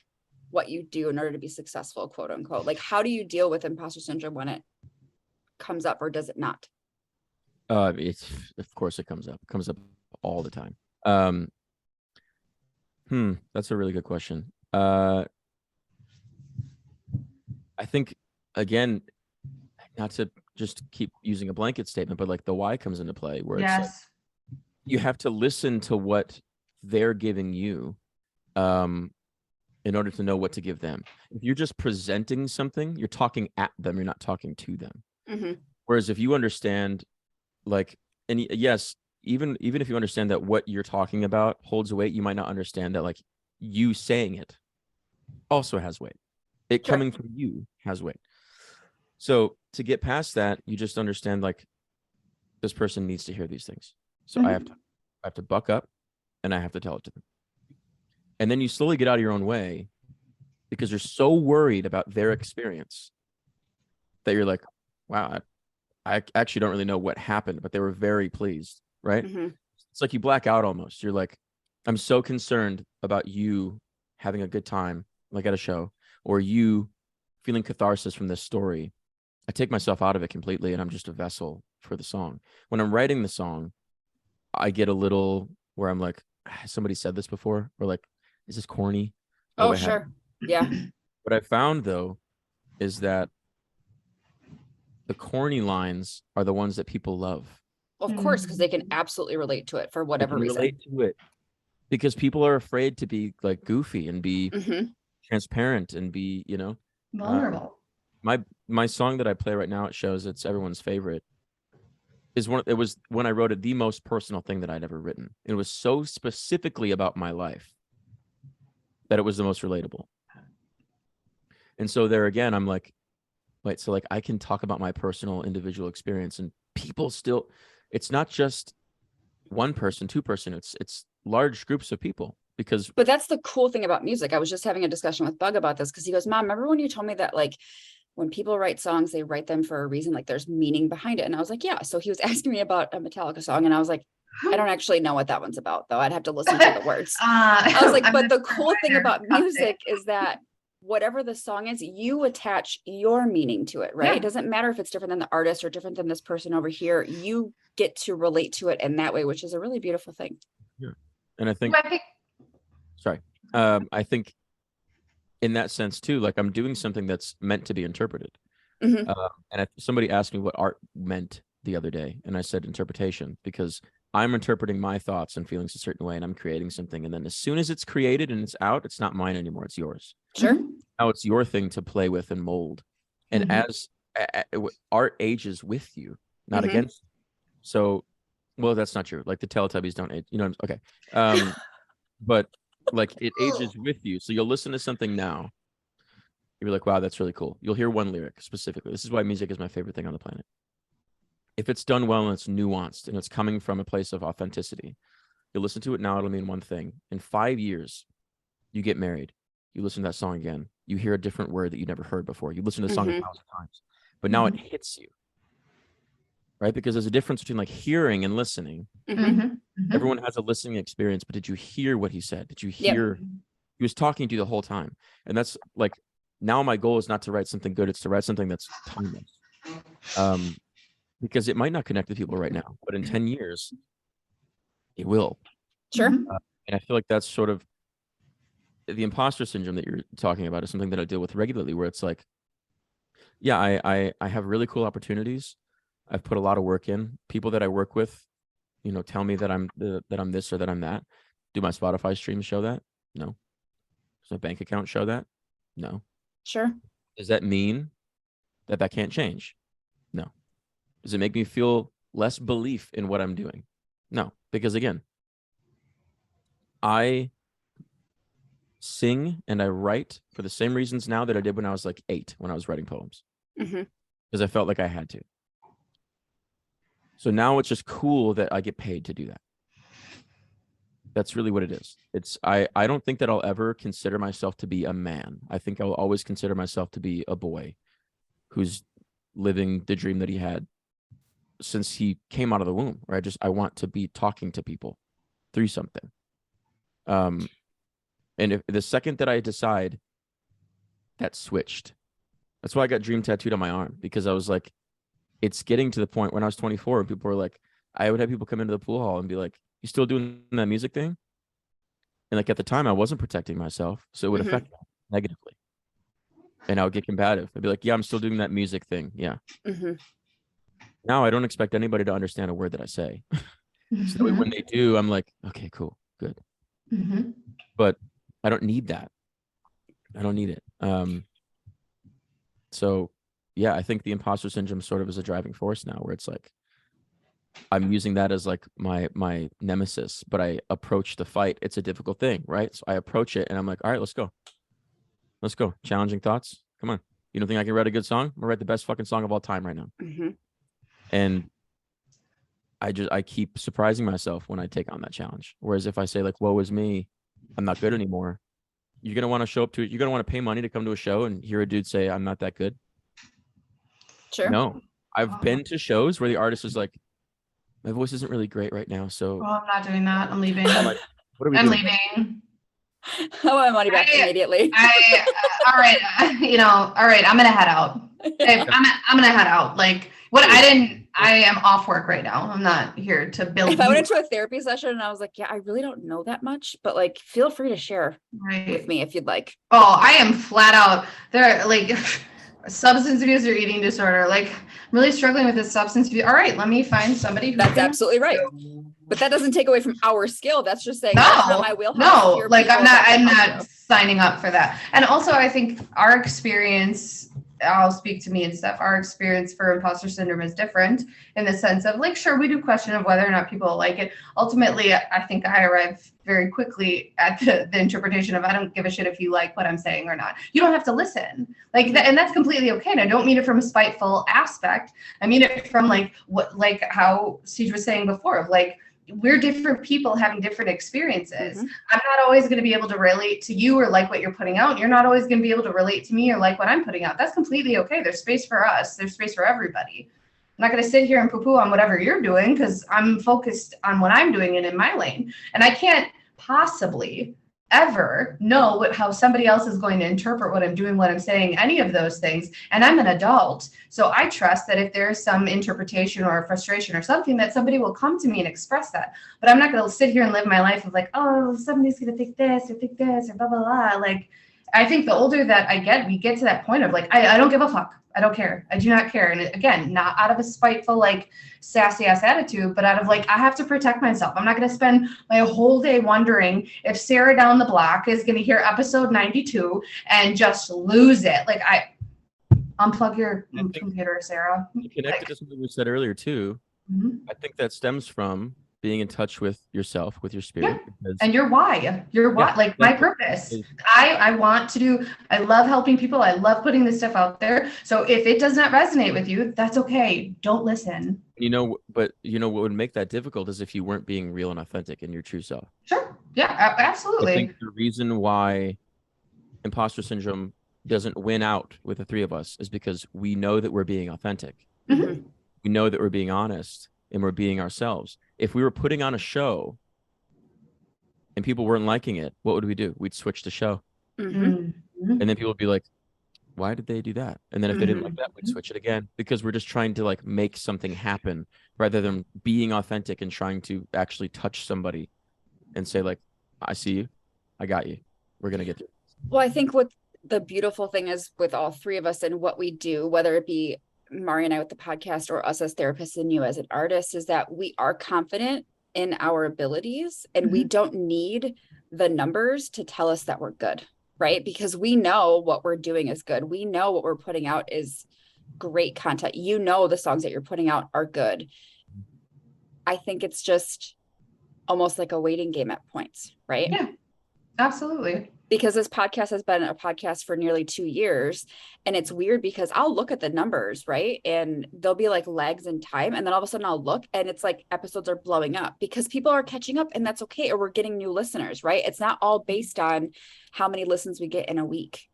what you do in order to be successful, quote unquote, like, how do you deal with imposter syndrome when it comes up, or does it not? Of course it comes up. It comes up all the time. That's a really good question. I think, again, not to just keep using a blanket statement, but like the why comes into play, where it's like, you have to listen to what they're giving you in order to know what to give them. If you're just presenting something, you're talking at them, you're not talking to them. Whereas if you understand, like, and yes, even if you understand that what you're talking about holds weight, you might not understand that like you saying it also has weight. It coming from you has weight. So to get past that, you just understand like this person needs to hear these things. So I have to buck up and I have to tell it to them. And then you slowly get out of your own way because you're so worried about their experience that you're like, wow, I actually don't really know what happened, but they were very pleased, right? It's like you black out almost. You're like, I'm so concerned about you having a good time, like at a show, or you feeling catharsis from this story. I take myself out of it completely and I'm just a vessel for the song. When I'm writing the song, I get a little where I'm like, somebody said this before, or like, is this corny? Oh, sure. Yeah. What I found though is that the corny lines are the ones that people love. Of course, because they can absolutely relate to it for whatever reason. Relate to it because people are afraid to be like goofy and be transparent and be, you know, vulnerable. My song that I play right now at shows, it's everyone's favorite. It was when I wrote it, the most personal thing that I'd ever written. It was so specifically about my life that it was the most relatable. And so there again, I'm like, wait, so like I can talk about my personal individual experience and people still, it's not just one person, two person, it's large groups of people because. But that's the cool thing about music. I was just having a discussion with Bug about this because he goes, Mom, remember when you told me that like when people write songs, they write them for a reason, like there's meaning behind it. And I was like, yeah. So he was asking me about a Metallica song and I was like, I don't actually know what that one's about though. I'd have to listen to the words. I was like, but the cool thing about music is that whatever the song is, you attach your meaning to it, right? It doesn't matter if it's different than the artist or different than this person over here. You get to relate to it in that way, which is a really beautiful thing. Yeah. And I think, I think in that sense too, like I'm doing something that's meant to be interpreted. And somebody asked me what art meant the other day, and I said interpretation, because I'm interpreting my thoughts and feelings a certain way and I'm creating something. And then as soon as it's created and it's out, it's not mine anymore. It's yours. Sure. Now it's your thing to play with and mold. And as art ages with you, not against. So, well, that's not true. Like the Teletubbies don't age, you know, okay. But like it ages with you. So you'll listen to something now. You'll be like, wow, that's really cool. You'll hear one lyric specifically. This is why music is my favorite thing on the planet. If it's done well and it's nuanced and it's coming from a place of authenticity, you'll listen to it now, it'll mean one thing. In 5 years, you get married. You listen to that song again. You hear a different word that you never heard before. You listen to the song 1,000 times, but now it hits you, right? Because there's a difference between like hearing and listening. Everyone has a listening experience, but did you hear what he said? Did you hear? He was talking to you the whole time. And that's like, now my goal is not to write something good. It's to write something that's timeless. Because it might not connect with people right now, but in 10 years, it will. Sure. And I feel like that's sort of the imposter syndrome that you're talking about is something that I deal with regularly, where it's like, yeah, I have really cool opportunities. I've put a lot of work in. People that I work with, you know, tell me that I'm this or that I'm that. Do my Spotify streams show that? No. Does my bank account show that? No. Sure. Does that mean that can't change? No. Does it make me feel less belief in what I'm doing? No, because again, I sing and I write for the same reasons now that I did when I was like 8, when I was writing poems, because I felt like I had to. So now it's just cool that I get paid to do that. That's really what it is. It's I don't think that I'll ever consider myself to be a man. I think I'll always consider myself to be a boy who's living the dream that he had since he came out of the womb, where I want to be talking to people through something. And if the second that I decide, that switched. That's why I got dream tattooed on my arm, because I was like, it's getting to the point when I was 24 and people were like, I would have people come into the pool hall and be like, you still doing that music thing? And like at the time I wasn't protecting myself, so it would affect me negatively. And I would get combative. I'd be like, yeah, I'm still doing that music thing. Yeah. Now I don't expect anybody to understand a word that I say. So that way when they do, I'm like, okay, cool, good. But I don't need that. I don't need it. So yeah, I think the imposter syndrome sort of is a driving force now, where it's like I'm using that as like my nemesis, but I approach the fight. It's a difficult thing, right? So I approach it and I'm like, all right, let's go. Let's go. Challenging thoughts. Come on. You don't think I can write a good song? I'm gonna write the best fucking song of all time right now. And I keep surprising myself when I take on that challenge. Whereas if I say like, woe is me, I'm not good anymore, you're going to want to show up to it. You're going to want to pay money to come to a show and hear a dude say, I'm not that good. Sure. No, I've been to shows where the artist is like, my voice isn't really great right now. So I'm not doing that. I'm leaving. I'm like, what are we I'm doing? leaving. I want my money back immediately. All right. All right. I'm going to head out. I'm going to head out. Like I am off work right now. I'm not here to build. If I went into a therapy session and I was like, yeah, I really don't know that much, but like, feel free to share with me if you'd like. Oh, I am flat out there. Like substance abuse or eating disorder. Like I'm really struggling with this substance abuse. All right. Let me find somebody. That's absolutely right. But that doesn't take away from our skill. That's just saying that's not my wheelhouse. No, like I'm not signing up for that. And also I think our experience, I'll speak to me and stuff, our experience for imposter syndrome is different in the sense of like, sure, we do question of whether or not people like it. Ultimately, I think I arrive very quickly at the interpretation of I don't give a shit if you like what I'm saying or not. You don't have to listen. Like that, and that's completely okay. And I don't mean it from a spiteful aspect. I mean it from like how Siege was saying before of like, we're different people having different experiences. I'm not always going to be able to relate to you or like what you're putting out. You're not always going to be able to relate to me or like what I'm putting out. That's completely okay. There's space for us. There's space for everybody. I'm not going to sit here and poo-poo on whatever you're doing because I'm focused on what I'm doing and in my lane. And I can't possibly ever know how somebody else is going to interpret what I'm doing, what I'm saying, any of those things. And I'm an adult. So I trust that if there's some interpretation or frustration or something, that somebody will come to me and express that. But I'm not going to sit here and live my life of like, oh, somebody's going to think this or blah, blah, blah. Like, I think the older that I get, we get to that point of like, I don't give a fuck. I don't care. I do not care. And again, not out of a spiteful, like sassy ass attitude, but out of like, I have to protect myself. I'm not going to spend my whole day wondering if Sarah down the block is going to hear episode 92 and just lose it. Like unplug your computer, Sarah. Connected to something we said earlier too. I think that stems from being in touch with yourself, with your spirit. Yeah. And your why, like my purpose. I love helping people. I love putting this stuff out there. So if it does not resonate with you, that's okay. Don't listen. But what would make that difficult is if you weren't being real and authentic in your true self. Sure. Yeah, absolutely. I think the reason why imposter syndrome doesn't win out with the three of us is because we know that we're being authentic. We know that we're being honest and we're being ourselves. If we were putting on a show and people weren't liking it, what would we do? We'd switch the show. And then people would be like, why did they do that? And then if they didn't like that, we'd switch it again, because we're just trying to like make something happen rather than being authentic and trying to actually touch somebody and say like, I see you. I got you. We're going to get through. Well, I think what the beautiful thing is with all three of us and what we do, whether it be Mari and I with the podcast or us as therapists and you as an artist, is that we are confident in our abilities and we don't need the numbers to tell us that we're good, right? Because we know what we're doing is good. We know what we're putting out is great content. The songs that you're putting out are good. I think it's just almost like a waiting game at points, right? Yeah, absolutely. Because this podcast has been a podcast for nearly 2 years. And it's weird because I'll look at the numbers, right? And there'll be like lags in time. And then all of a sudden I'll look and it's like episodes are blowing up because people are catching up, and that's okay. Or we're getting new listeners, right? It's not all based on how many listens we get in a week.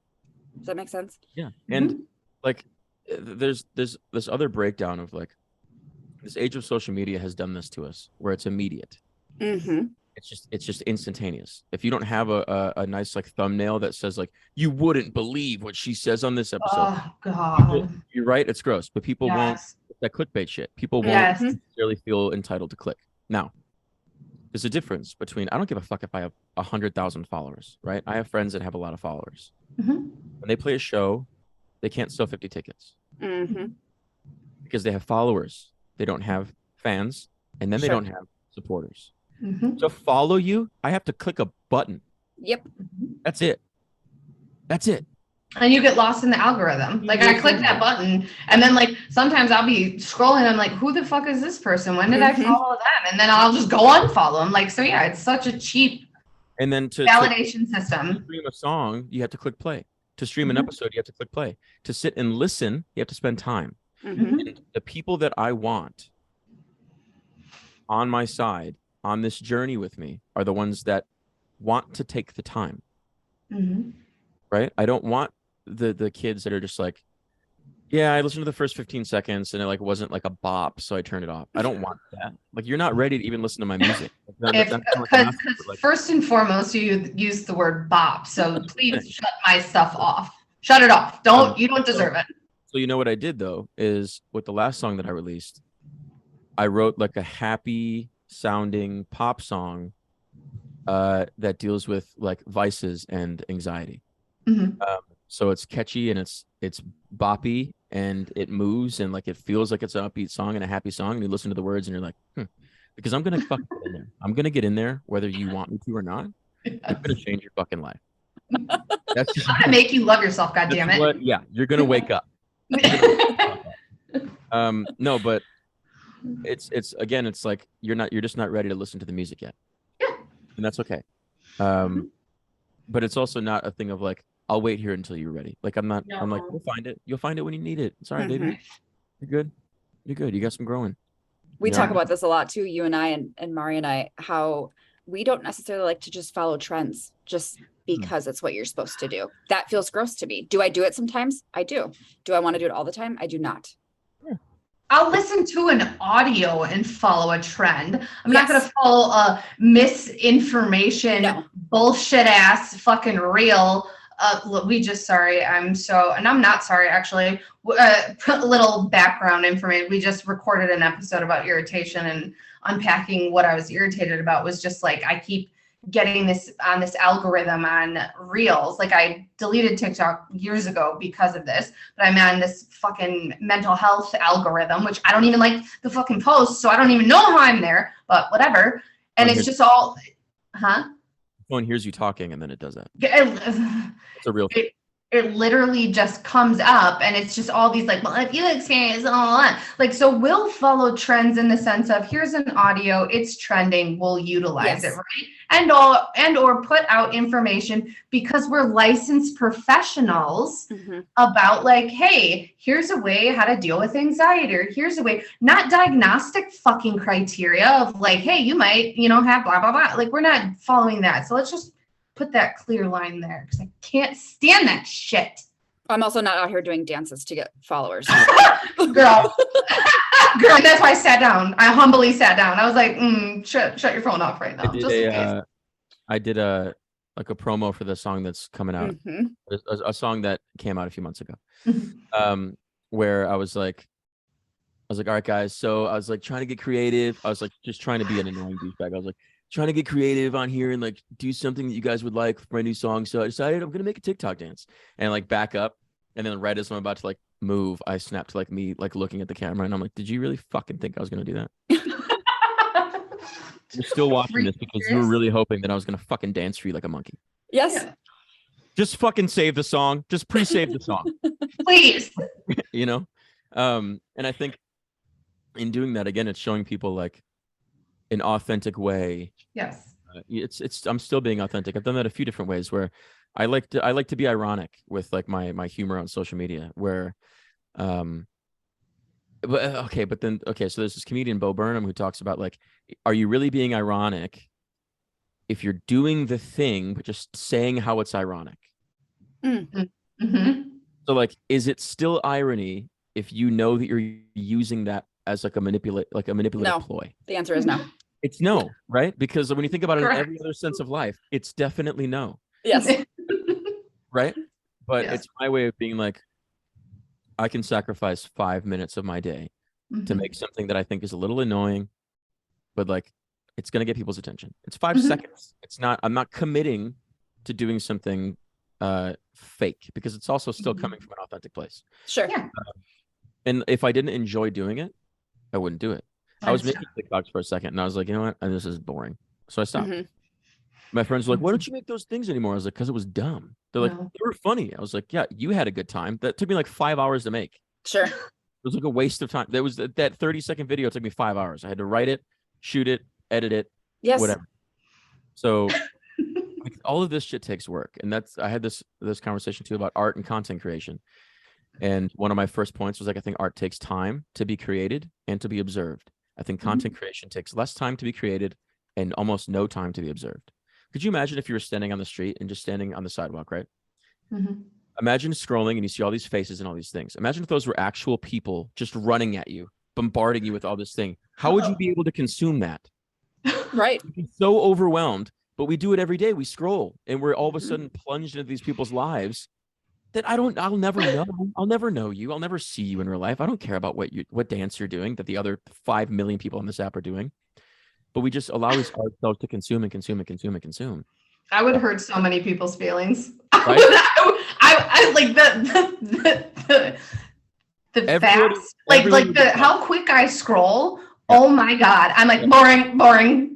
Does that make sense? Yeah. And like, there's this other breakdown of like, this age of social media has done this to us where it's immediate. It's just instantaneous. If you don't have a nice like thumbnail that says like, you wouldn't believe what she says on this episode. Oh God. You're right. It's gross, but people won't, that clickbait shit. People won't necessarily feel entitled to click. Now, there's a difference between, I don't give a fuck if I have 100,000 followers, right? I have friends that have a lot of followers. When they play a show, they can't sell 50 tickets because they have followers. They don't have fans, and then they don't have supporters. To follow you, I have to click a button. Yep. That's it. And you get lost in the algorithm. Like I click that button and then like sometimes I'll be scrolling and I'm like, who the fuck is this person? When did I follow them? And then I'll just go unfollow them. Like, so yeah, it's such a cheap and then validation system. To stream a song, you have to click play. To stream an episode, you have to click play. To sit and listen, you have to spend time. And the people that I want on my side on this journey with me are the ones that want to take the time. Right? I don't want the kids that are just like, yeah, I listened to the first 15 seconds and it like wasn't like a bop, so I turned it off. I don't want that. Like, you're not ready to even listen to my music. Because first and foremost, you use the word bop, so please shut my stuff off. Shut it off. You don't deserve it. So you know what I did though is with the last song that I released, I wrote like a happy sounding pop song that deals with like vices and anxiety. So it's catchy and it's boppy and it moves and like it feels like it's an upbeat song and a happy song, and you listen to the words and you're like, because I'm gonna fucking get in there. I'm gonna get in there whether you want me to or not. I'm gonna change your fucking life. That's just gonna make you love yourself, goddammit. Yeah, you're gonna wake up. No, but it's again, it's like you're just not ready to listen to the music yet. Yeah. And that's okay. But it's also not a thing of like, I'll wait here until you're ready. Like I'm like, we'll find it. You'll find it when you need it. It's all right, baby. You're good. You're good. You got some growing. We talk about this a lot too, you and I and Mari and I, how we don't necessarily like to just follow trends just because it's what you're supposed to do. That feels gross to me. Do I do it sometimes? I do. Do I want to do it all the time? I do not. I'll listen to an audio and follow a trend. I'm not going to follow a misinformation, bullshit ass fucking reel. I'm not sorry, actually. Put a little background information. We just recorded an episode about irritation, and unpacking what I was irritated about was just like, I keep getting this algorithm on reels. Like I deleted TikTok years ago because of this, but I'm on this fucking mental health algorithm, which I don't even like the fucking posts. So I don't even know how I'm there, but whatever. And it's just all, Phone hears you talking and then it does that. It's a real thing. It literally just comes up and it's just all these like, well, if you experience all that, like, so we'll follow trends in the sense of here's an audio, it's trending, we'll utilize it, right? And or put out information because we're licensed professionals about like, hey, here's a way how to deal with anxiety, or here's a way, not diagnostic fucking criteria of like, hey, you might, have blah, blah, blah. Like, we're not following that. So let's just put that clear line there because I can't stand that shit. I'm also not out here doing dances to get followers. Girl, that's why I sat down. I humbly sat down. I was like, shut your phone off right now. I did a promo for the song that's coming out, a song that came out a few months ago, where I was like, all right, guys. So I was like trying to get creative. I was like just trying to be an annoying douchebag. I was like, trying to get creative on here and like do something that you guys would like for my new song. So I decided I'm gonna make a TikTok dance and like back up, and then right as I'm about to like move, I snapped to like me like looking at the camera, and I'm like, did you really fucking think I was gonna do that? You're still watching this because you were really hoping that I was gonna fucking dance for you like a monkey. Yes. Yeah. Just fucking save the song. Just pre-save the song. Please. And I think in doing that, again, it's showing people like an authentic way. Yes. I'm still being authentic. I've done that a few different ways where I like to be ironic with like my humor on social media where so there's this comedian Bo Burnham who talks about like, are you really being ironic if you're doing the thing but just saying how it's ironic? So like, is it still irony if you know that you're using that as like a manipulative ploy? The answer is no. It's no, right? Because when you think about it in every other sense of life, it's definitely no. Yes. Right? But it's my way of being like, I can sacrifice 5 minutes of my day to make something that I think is a little annoying, but like it's going to get people's attention. It's 5 seconds. I'm not committing to doing something fake because it's also still coming from an authentic place. Sure. Yeah. And if I didn't enjoy doing it, I wouldn't do it. I was making TikToks for a second and I was like, you know what? This is boring. So I stopped. My friends were like, why don't you make those things anymore? I was like, because it was dumb. They're like, they were funny. I was like, yeah, you had a good time. That took me like 5 hours to make. Sure. It was like a waste of time. There was that 30-second video. It took me 5 hours. I had to write it, shoot it, edit it, whatever. So like, all of this shit takes work. And I had this conversation too about art and content creation. And one of my first points was like, I think art takes time to be created and to be observed. I think content creation takes less time to be created and almost no time to be observed. Could you imagine if you were standing on the street and just standing on the sidewalk, right? Imagine scrolling and you see all these faces and all these things. Imagine if those were actual people just running at you, bombarding you with all this thing. How would you be able to consume that? Right. You'd be so overwhelmed, but we do it every day. We scroll and we're all of a sudden plunged into these people's lives that I'll never know. I'll never know you. I'll never see you in real life. I don't care about what dance you're doing that the other 5 million people on this app are doing. But we just allow ourselves to consume and consume and consume and consume. I would hurt so many people's feelings. Right? I like the fast, how quick I scroll. Yeah. Oh my God. I'm like, boring.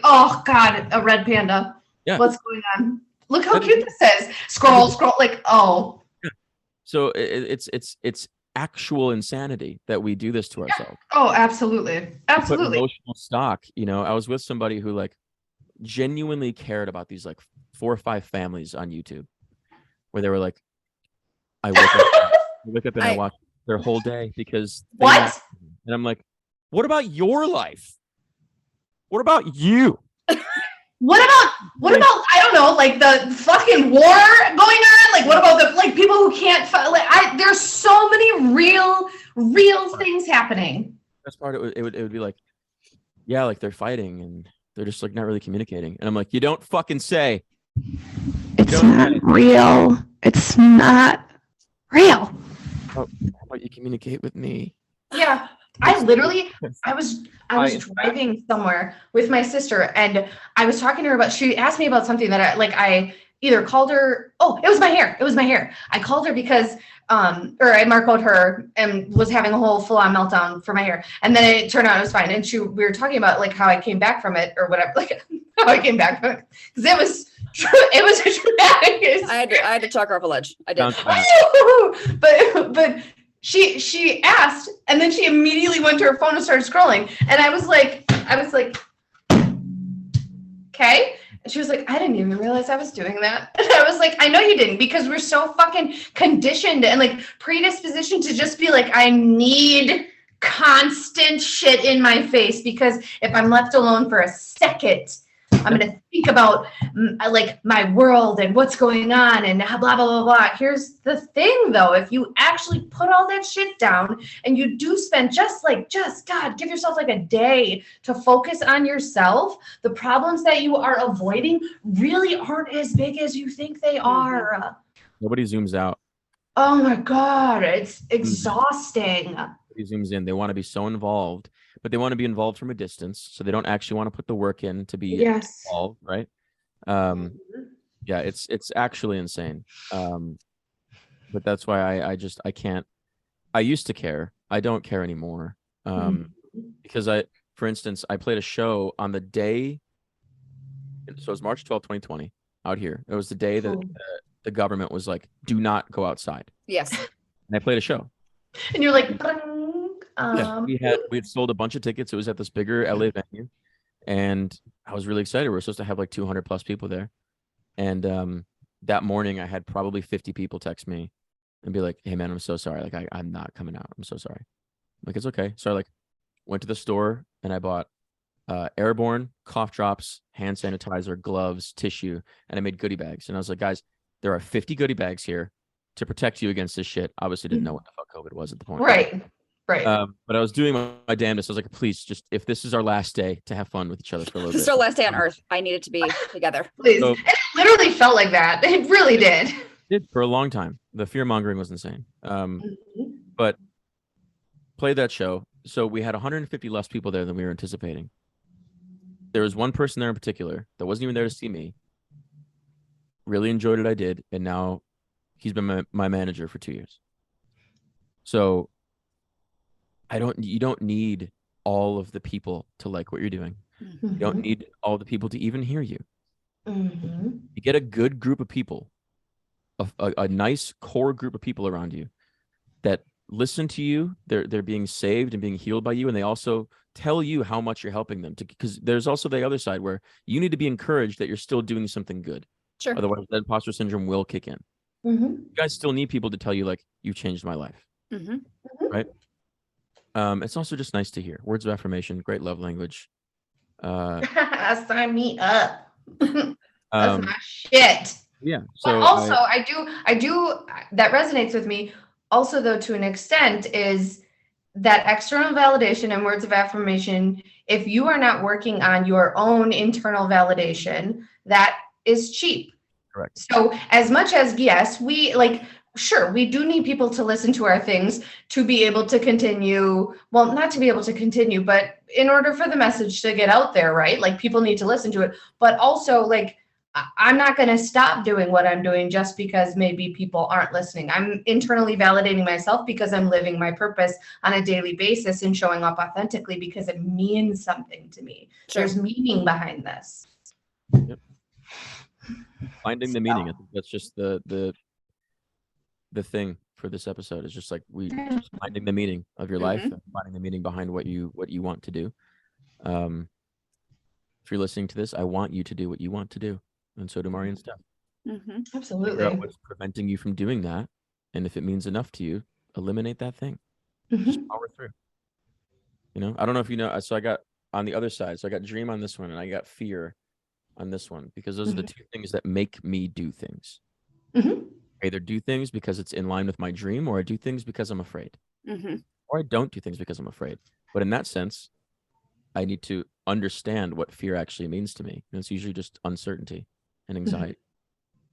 Oh God, a red panda. Yeah. What's going on? Look how cute this is. Scroll, like, oh. So it's actual insanity that we do this to ourselves. Oh, absolutely. Emotional stock. I was with somebody who like genuinely cared about these like 4 or 5 families on YouTube where they were like, I wake up and I watch their whole day because what? And I'm like, what about your life? What about you? What about I don't know, like the fucking war going on? Like what about the like people who can't there's so many real things happening. Best part it would be like, yeah, like they're fighting and they're just like not really communicating. And I'm like, you don't fucking say. It's not real. It's not real. Oh, how about you communicate with me? Yeah. I was driving somewhere with my sister and I was talking to her she asked me about something that I either called her. Oh, it was my hair. I called her because, or I marked her and was having a whole full on meltdown for my hair. And then it turned out it was fine. And we were talking about like how I came back from it or whatever, like how I came back from it. Cause it was traumatic. I had to chalk her off a ledge. I did. But she asked, and then she immediately went to her phone and started scrolling. And I was like, okay. And she was like, I didn't even realize I was doing that. And I was like, I know you didn't, because we're so fucking conditioned and like predispositioned to just be like, I need constant shit in my face, because if I'm left alone for a second, I'm going to think about like my world and what's going on and blah, blah, blah, blah. Here's the thing though. If you actually put all that shit down and you do spend just God, give yourself like a day to focus on yourself, the problems that you are avoiding really aren't as big as you think they are. Nobody zooms out. Oh my God. It's exhausting. Nobody zooms in. They want to be so involved, but they want to be involved from a distance. So they don't actually want to put the work in to be involved, right? Yeah, it's actually insane. But that's why I can't. I used to care. I don't care anymore. Because for instance, I played a show on the day. So it was March 12th, 2020 out here. It was the day that the government was like, do not go outside. Yes. And I played a show. And you're like, we had sold a bunch of tickets. It was at this bigger LA venue, and I was really excited. We were supposed to have like 200 plus people there, and that morning I had probably 50 people text me and be like, "Hey man, I'm so sorry. Like I'm not coming out. I'm so sorry." I'm like, it's okay. So I like went to the store and I bought Airborne cough drops, hand sanitizer, gloves, tissue, and I made goodie bags. And I was like, guys, there are 50 goodie bags here to protect you against this shit. Obviously didn't know what the fuck COVID was at the point. Right. But I was doing my damnedest. I was like, please, just if this is our last day to have fun with each other for a little bit. This is our last day on Earth. I need it to be together. Please. So, it literally felt like that. It really did. It did for a long time. The fear mongering was insane. But played that show. So we had 150 less people there than we were anticipating. There was one person there in particular that wasn't even there to see me. Really enjoyed what I did, and now he's been my manager for 2 years. So you don't need all of the people to like what you're doing. You don't need all the people to even hear you. You get a good group of people, a nice core group of people around you that listen to you. They're being saved and being healed by you, and they also tell you how much you're helping them. Because there's also the other side where you need to be encouraged that you're still doing something good. Sure. Otherwise, that imposter syndrome will kick in. You guys still need people to tell you, like, you changed my life, right? It's also just nice to hear words of affirmation. Great love language. Sign me up. That's my shit. Yeah. So but also, I do that resonates with me. Also, though, to an extent, is that external validation and words of affirmation. If you are not working on your own internal validation, that is cheap. Correct. So as much as, yes, sure, we do need people to listen to our things to be able to continue. Well, not to be able to continue, but in order for the message to get out there, right? Like, people need to listen to it. But also, like, I'm not going to stop doing what I'm doing just because maybe people aren't listening. I'm internally validating myself because I'm living my purpose on a daily basis and showing up authentically because it means something to me. Sure. There's meaning behind this. Yep. Finding the meaning. I think that's just the thing for this episode is just like finding the meaning of your life, and finding the meaning behind what you want to do. If you're listening to this, I want you to do what you want to do, and so do Mari and Steph. Absolutely. Figure out what's preventing you from doing that, and if it means enough to you, eliminate that thing. Just power through. You know, I don't know if you know. So I got on the other side. So I got dream on this one, and I got fear on this one, because those are the two things that make me do things. I either do things because it's in line with my dream, or I do things because I'm afraid, or I don't do things because I'm afraid. But in that sense, I need to understand what fear actually means to me. And it's usually just uncertainty and anxiety.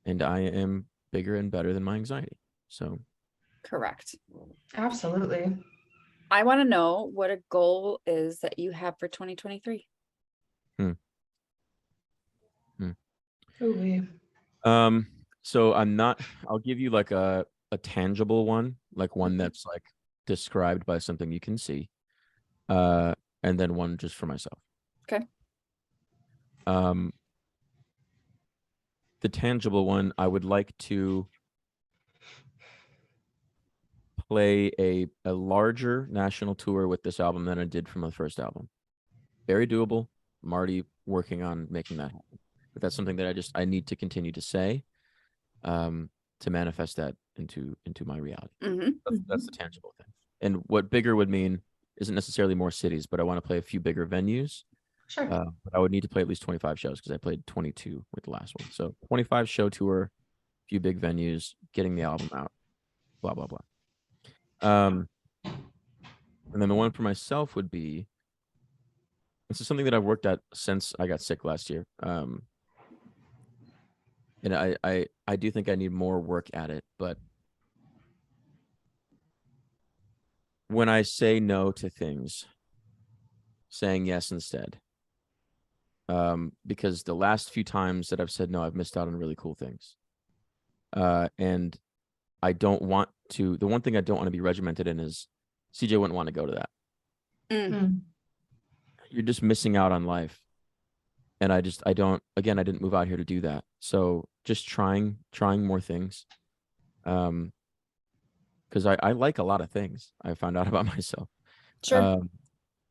And I am bigger and better than my anxiety. So. Correct. Absolutely. I want to know what a goal is that you have for 2023. So I'll give you like a tangible one, like one that's like described by something you can see. And then one just for myself. Okay. The tangible one, I would like to play a larger national tour with this album than I did from the first album. Very doable. I'm already working on making that happen. But that's something that I need to continue to say, to manifest that into my reality. That's the tangible thing. And what bigger would mean isn't necessarily more cities, but I want to play a few bigger venues. Sure. But I would need to play at least 25 shows because I played 22 with the last one. So 25 show tour, a few big venues, getting the album out, blah, blah, blah. And then the one for myself would be, this is something that I've worked at since I got sick last year. And I do think I need more work at it, but when I say no to things, saying yes instead. Because the last few times that I've said no, I've missed out on really cool things. And I don't want to, the one thing I don't want to be regimented in is CJ wouldn't want to go to that. You're just missing out on life. And I didn't move out here to do that. So just trying more things. Because I like a lot of things I found out about myself. Sure.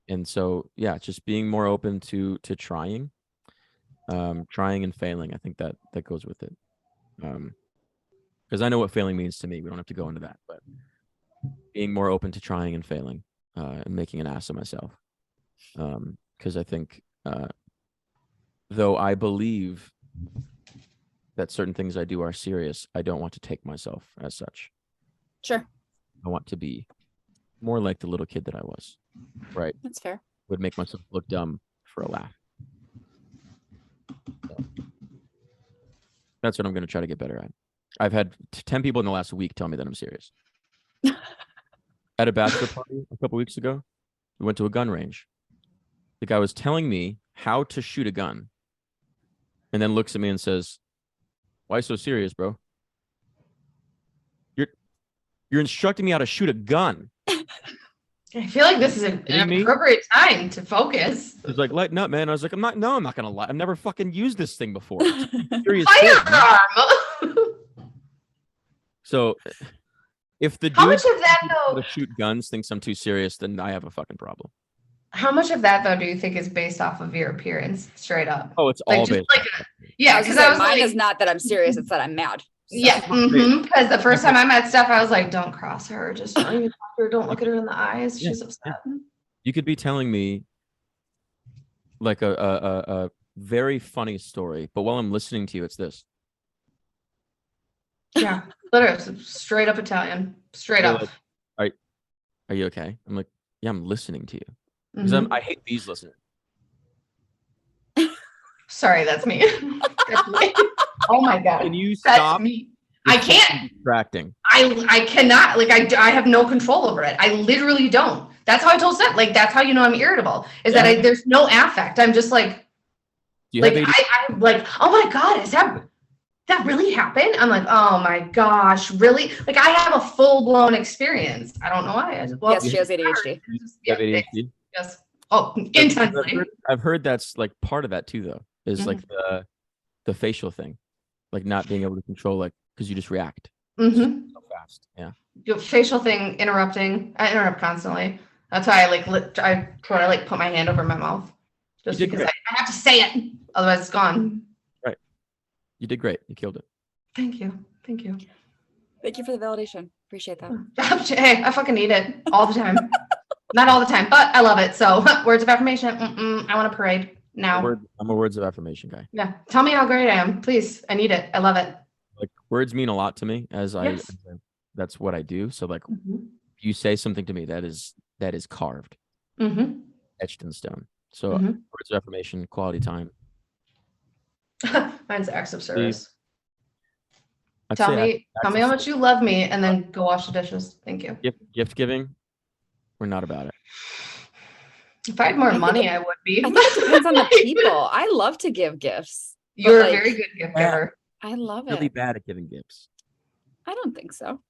And so, yeah, just being more open to trying and failing. I think that goes with it. Because I know what failing means to me. We don't have to go into that, but being more open to trying and failing, and making an ass of myself. Because I think, though I believe that certain things I do are serious, I don't want to take myself as such. Sure. I want to be more like the little kid that I was. Right. That's fair. Would make myself look dumb for a laugh. So that's what I'm going to try to get better at. I've had 10 people in the last week tell me that I'm serious. At a bachelor party a couple weeks ago, we went to a gun range. The guy was telling me how to shoot a gun, and then looks at me and says, "Why so serious, bro? You're instructing me how to shoot a gun." I feel like this is an appropriate time to focus. He's like, lighten up, man. I was like, I'm not gonna lie. I've never fucking used this thing before. Firearm. So if the How dude much of that though? to shoot guns thinks I'm too serious, then I have a fucking problem. How much of that though do you think is based off of your appearance, straight up? Oh, it's all based. Yeah, because mine is not that I'm serious; it's that I'm mad. So. Yeah, because the first time I met Steph, I was like, "Don't cross her. Just don't even talk to her. Don't look at her in the eyes. She's upset." You could be telling me like a very funny story, but while I'm listening to you, it's this. Yeah, literally straight up Italian, straight up. Like, are you okay? I'm like, yeah, I'm listening to you because I hate these listeners. Sorry, that's me. That's me. Oh my god! Can you stop? That's me. I can't. Distracting. I cannot. Like I have no control over it. I literally don't. That's how I told Steph. Like that's how you know I'm irritable. Is that there's no affect. I'm just like, I'm like, oh my god, is that really happened? I'm like, oh my gosh, really? Like I have a full blown experience. I don't know why. Yes, she has ADHD. You have ADHD? Yes. Oh, intensely. I've heard that's like part of that too, though. Is like the facial thing, like not being able to control, like because you just react so fast. Yeah. Your facial thing, interrupting. I interrupt constantly. That's why I put my hand over my mouth just because I have to say it, otherwise it's gone. Right. You did great. You killed it. Thank you. Thank you. Thank you for the validation. Appreciate that. Hey, I fucking need it all the time. Not all the time, but I love it. So words of affirmation. I want a parade now. I'm a words of affirmation guy. Yeah. Tell me how great I am, please. I need it. I love it. Like words mean a lot to me as that's what I do. So like you say something to me that is carved, etched in stone. So words of affirmation, quality time. Mine's acts of service. Tell me how much you love me and then go wash the dishes. Thank you. Gift giving, we're not about it. If I had more money, I would be. I think it depends on the people. I love to give gifts. You're a very good gift giver. I love it. Really bad at giving gifts. I don't think so.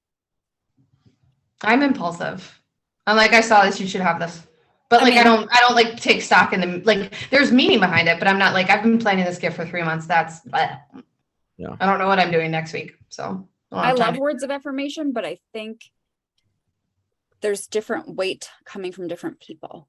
I'm impulsive. I'm like, I saw this, you should have this. But I don't like take stock in them. Like there's meaning behind it, but I'm not like, I've been planning this gift for 3 months. That's I don't know what I'm doing next week. So I love words of affirmation, but I think there's different weight coming from different people.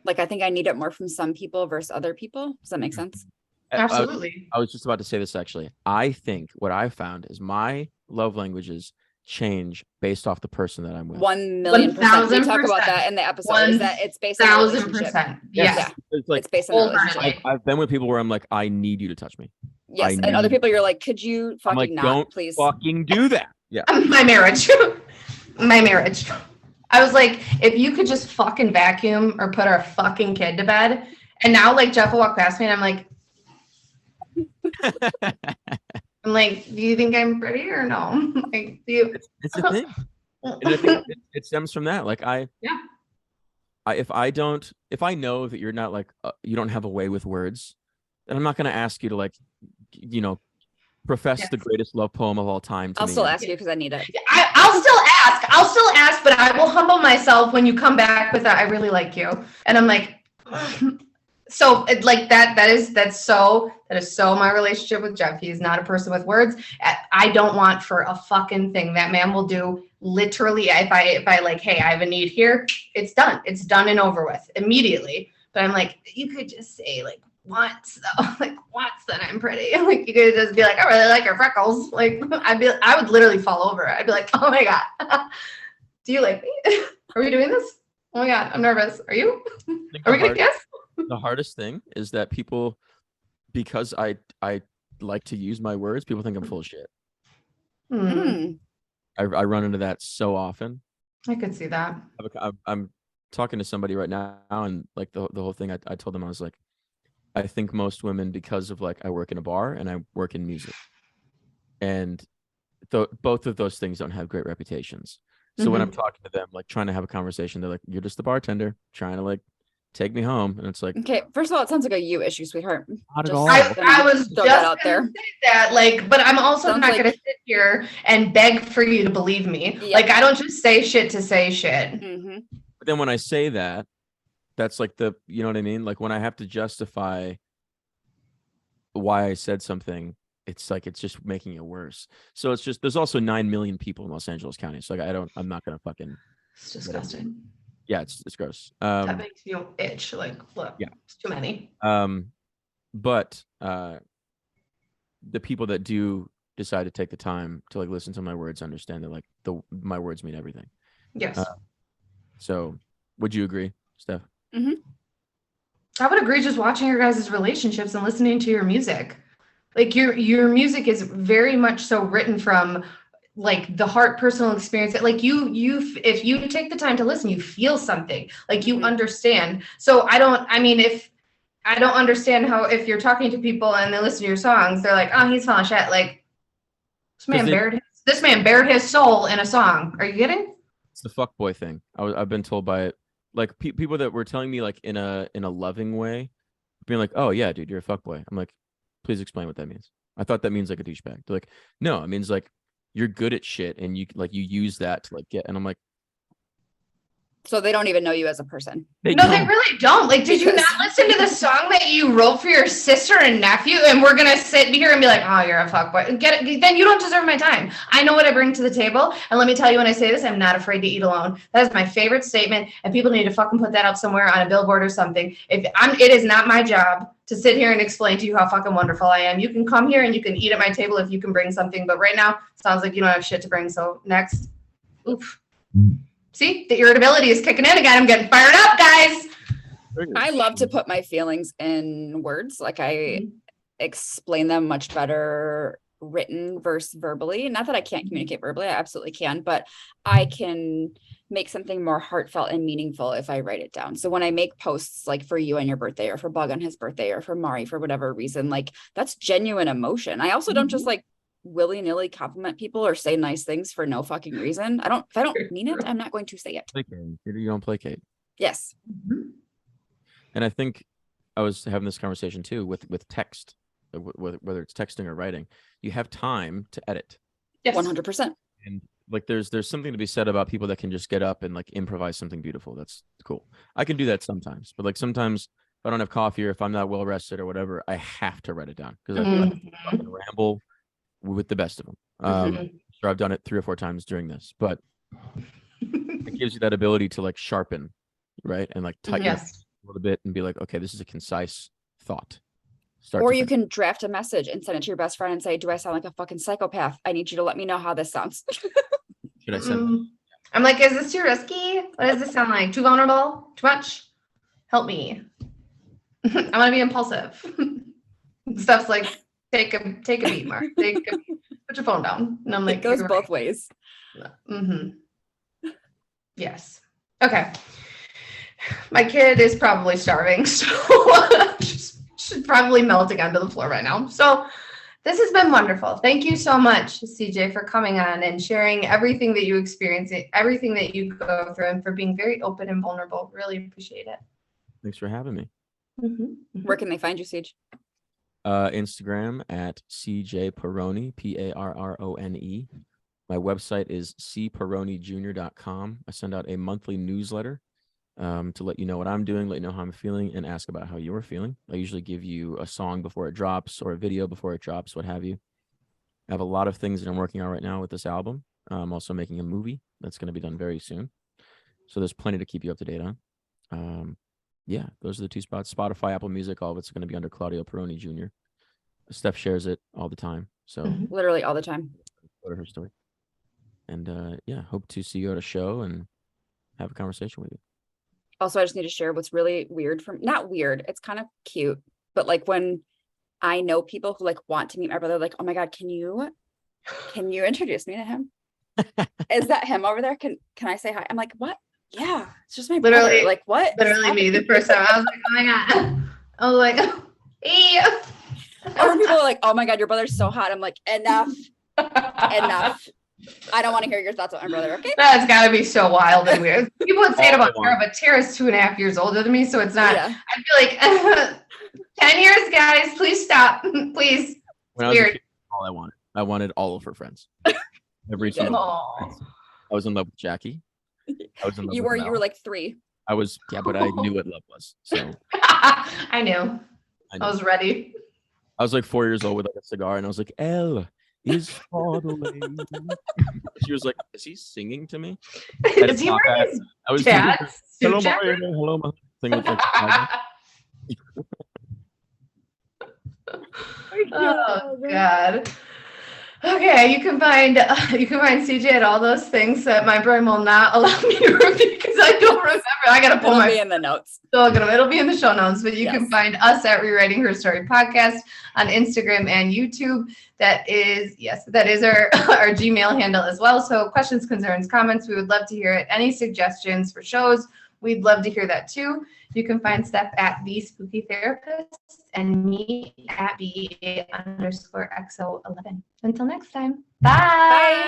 Like I think I need it more from some people versus other people. Does that make sense? Absolutely. I was just about to say this actually. I think what I found is my love languages change based off the person that I'm with. 1,000,000%. We talk about that in the episode. Is that it's based on the relationship. Yeah. It's based on the relationship. I've been with people where I'm like, I need you to touch me. Yes, and other people you're like, could you fucking not, don't please? Fucking do that. Yeah. My marriage. I was like, if you could just fucking vacuum or put our fucking kid to bed. And now like Jeff will walk past me and I'm like, do you think I'm pretty or no? Like, do you? It's a thing. And I think it stems from that. Like if I know that you're not like, you don't have a way with words, then I'm not going to ask you to like, profess the greatest love poem of all time to I'll me. still ask you because I need it. I'll still ask, but I will humble myself when you come back with that. I really like you. And I'm like, so it, like that is so my relationship with Jeff. He's not a person with words. I don't want for a fucking thing. That man will do literally if I like, hey, I have a need here, it's done. It's done and over with immediately. But I'm like, you could just say like once though, like once that I'm pretty. Like you could just be like, I really like your freckles. Like I would literally fall over. I'd be like, oh my God, do you like me? Are we doing this? Oh my God, I'm nervous. Are you? Are we gonna guess? The hardest thing is that people, because I like to use my words, people think I'm full of shit. I run into that so often. I could see that. I'm talking to somebody right now, and like the whole thing, I told them, I was like, I think most women, because of like I work in a bar and I work in music, and both of those things don't have great reputations. So when I'm talking to them, like trying to have a conversation, they're like, "You're just the bartender trying to like take me home," and it's like, okay, first of all, it sounds like a you issue, sweetheart. Not at all. I was just out there. Say that, like, but I'm also not going to sit here and beg for you to believe me. Yeah. Like, I don't just say shit to say shit. then when I say that, that's like you know what I mean? Like when I have to justify why I said something, it's like it's just making it worse. So it's just there's also 9 million people in Los Angeles County. So like I'm not gonna fucking. It's disgusting. Yeah, it's gross. That makes me itch. Like, look, yeah, it's too many. But the people that do decide to take the time to like listen to my words understand that like my words mean everything. Yes. So would you agree, Steph? Mm-hmm. I would agree, just watching your guys' relationships and listening to your music. Like your music is very much so written from like the heart, personal experience. Like you if you take the time to listen, you feel something, like you understand. So I don't understand how, if you're talking to people and they listen to your songs, they're like, oh, he's full of shit. Like this man bared his soul in a song. Are you kidding? It's the fuckboy thing. I've been told by it. Like people that were telling me like in a loving way, being like, oh yeah, dude, you're a fuckboy. I'm like, please explain what that means. I thought that means like a douchebag. They're like, no, it means like you're good at shit and you use that to like get. And I'm like, so they don't even know you as a person. They really don't. Like, did you not listen to the song that you wrote for your sister and nephew? And we're gonna sit here and be like, oh, you're a fuckboy. Get it? Then you don't deserve my time. I know what I bring to the table. And let me tell you, when I say this, I'm not afraid to eat alone. That is my favorite statement. And people need to fucking put that up somewhere on a billboard or something. It is not my job to sit here and explain to you how fucking wonderful I am. You can come here and you can eat at my table if you can bring something. But right now, sounds like you don't have shit to bring. So next. Oof. See, the irritability is kicking in again. I'm getting fired up, guys. I love to put my feelings in words. Like I explain them much better written versus verbally. Not that I can't communicate verbally, I absolutely can, but I can make something more heartfelt and meaningful if I write it down. So when I make posts like for you on your birthday or for Bug on his birthday or for Mari for whatever reason, like that's genuine emotion. I also don't just like willy-nilly compliment people or say nice things for no fucking reason. If I don't mean it, I'm not going to say it. You don't placate. Yes. And I think I was having this conversation too with text, whether it's texting or writing. You have time to edit. Yes. 100%. And like there's something to be said about people that can just get up and like improvise something beautiful. That's cool. I can do that sometimes, but like sometimes if I don't have coffee or if I'm not well rested or whatever, I have to write it down because I feel like I can ramble with the best of them. Sure, I've done it 3 or 4 times during this, but it gives you that ability to like sharpen, right? And like tighten up a little bit and be like, okay, this is a concise thought. Or you can draft a message and send it to your best friend and say, do I sound like a fucking psychopath? I need you to let me know how this sounds. Should I send I'm like, is this too risky? What does this sound like? Too vulnerable? Too much? Help me. I want to be impulsive. Stuff's like, take a beat, Mark. Put your phone down. And I'm like, it goes both ways. Yes. Okay. My kid is probably starving, so she's probably melting onto the floor right now. So this has been wonderful. Thank you so much, CJ, for coming on and sharing everything that you experience, everything that you go through, and for being very open and vulnerable. Really appreciate it. Thanks for having me. Where can they find you, Siege? Instagram at CJ Parrone, Parrone. My website is cparronejr.com. I send out a monthly newsletter to let you know what I'm doing, let you know how I'm feeling, and ask about how you're feeling. I usually give you a song before it drops or a video before it drops, what have you. I have a lot of things that I'm working on right now with this album. I'm also making a movie that's going to be done very soon. So there's plenty to keep you up to date on. Yeah, those are the 2 spots. Spotify, Apple Music, all of it's going to be under Claudio Parrone Jr. Steph shares it all the time. So literally all the time. Go to her story. And yeah, hope to see you at a show and have a conversation with you. Also, I just need to share what's really weird not weird, it's kind of cute, but like when I know people who like want to meet my brother, like, oh my God, can you introduce me to him? Is that him over there? Can I say hi? I'm like, what? Yeah, it's just my brother. Like, what? Literally me the first time. I was like, oh my God. I was like, hey. Or people are like, oh my God, your brother's so hot. I'm like, enough. I don't want to hear your thoughts on my brother, okay? That's got to be so wild and weird. People would say it about Tara, but Tara's 2.5 years older than me, so it's not. Yeah. I feel like 10 years, guys. Please stop. Please. When it's weird. Kid, I wanted all of her friends. Every single. I was in love with Jackie. I was in love You with were Mel. like 3. I was, yeah, but I knew what love was. So I knew. I was ready. I was like 4 years old with like a cigar, and I was like, L is far away. She was like, is he singing to me? Is he wearing his I was dad's hello, suit jacket? hello, my thing with like Oh God. Okay, you can find CJ at all those things that my brain will not allow me to repeat because I don't remember. I gotta pull It'll be in the notes. It'll be in the show notes, but you can Yes. find us at Rewriting Her Story Podcast on Instagram and YouTube. That is our Gmail handle as well. So questions, concerns, comments, we would love to hear it. Any suggestions for shows, we'd love to hear that too. You can find Steph at The Spooky Therapist and me at BA_XO11. Until next time, bye. Bye.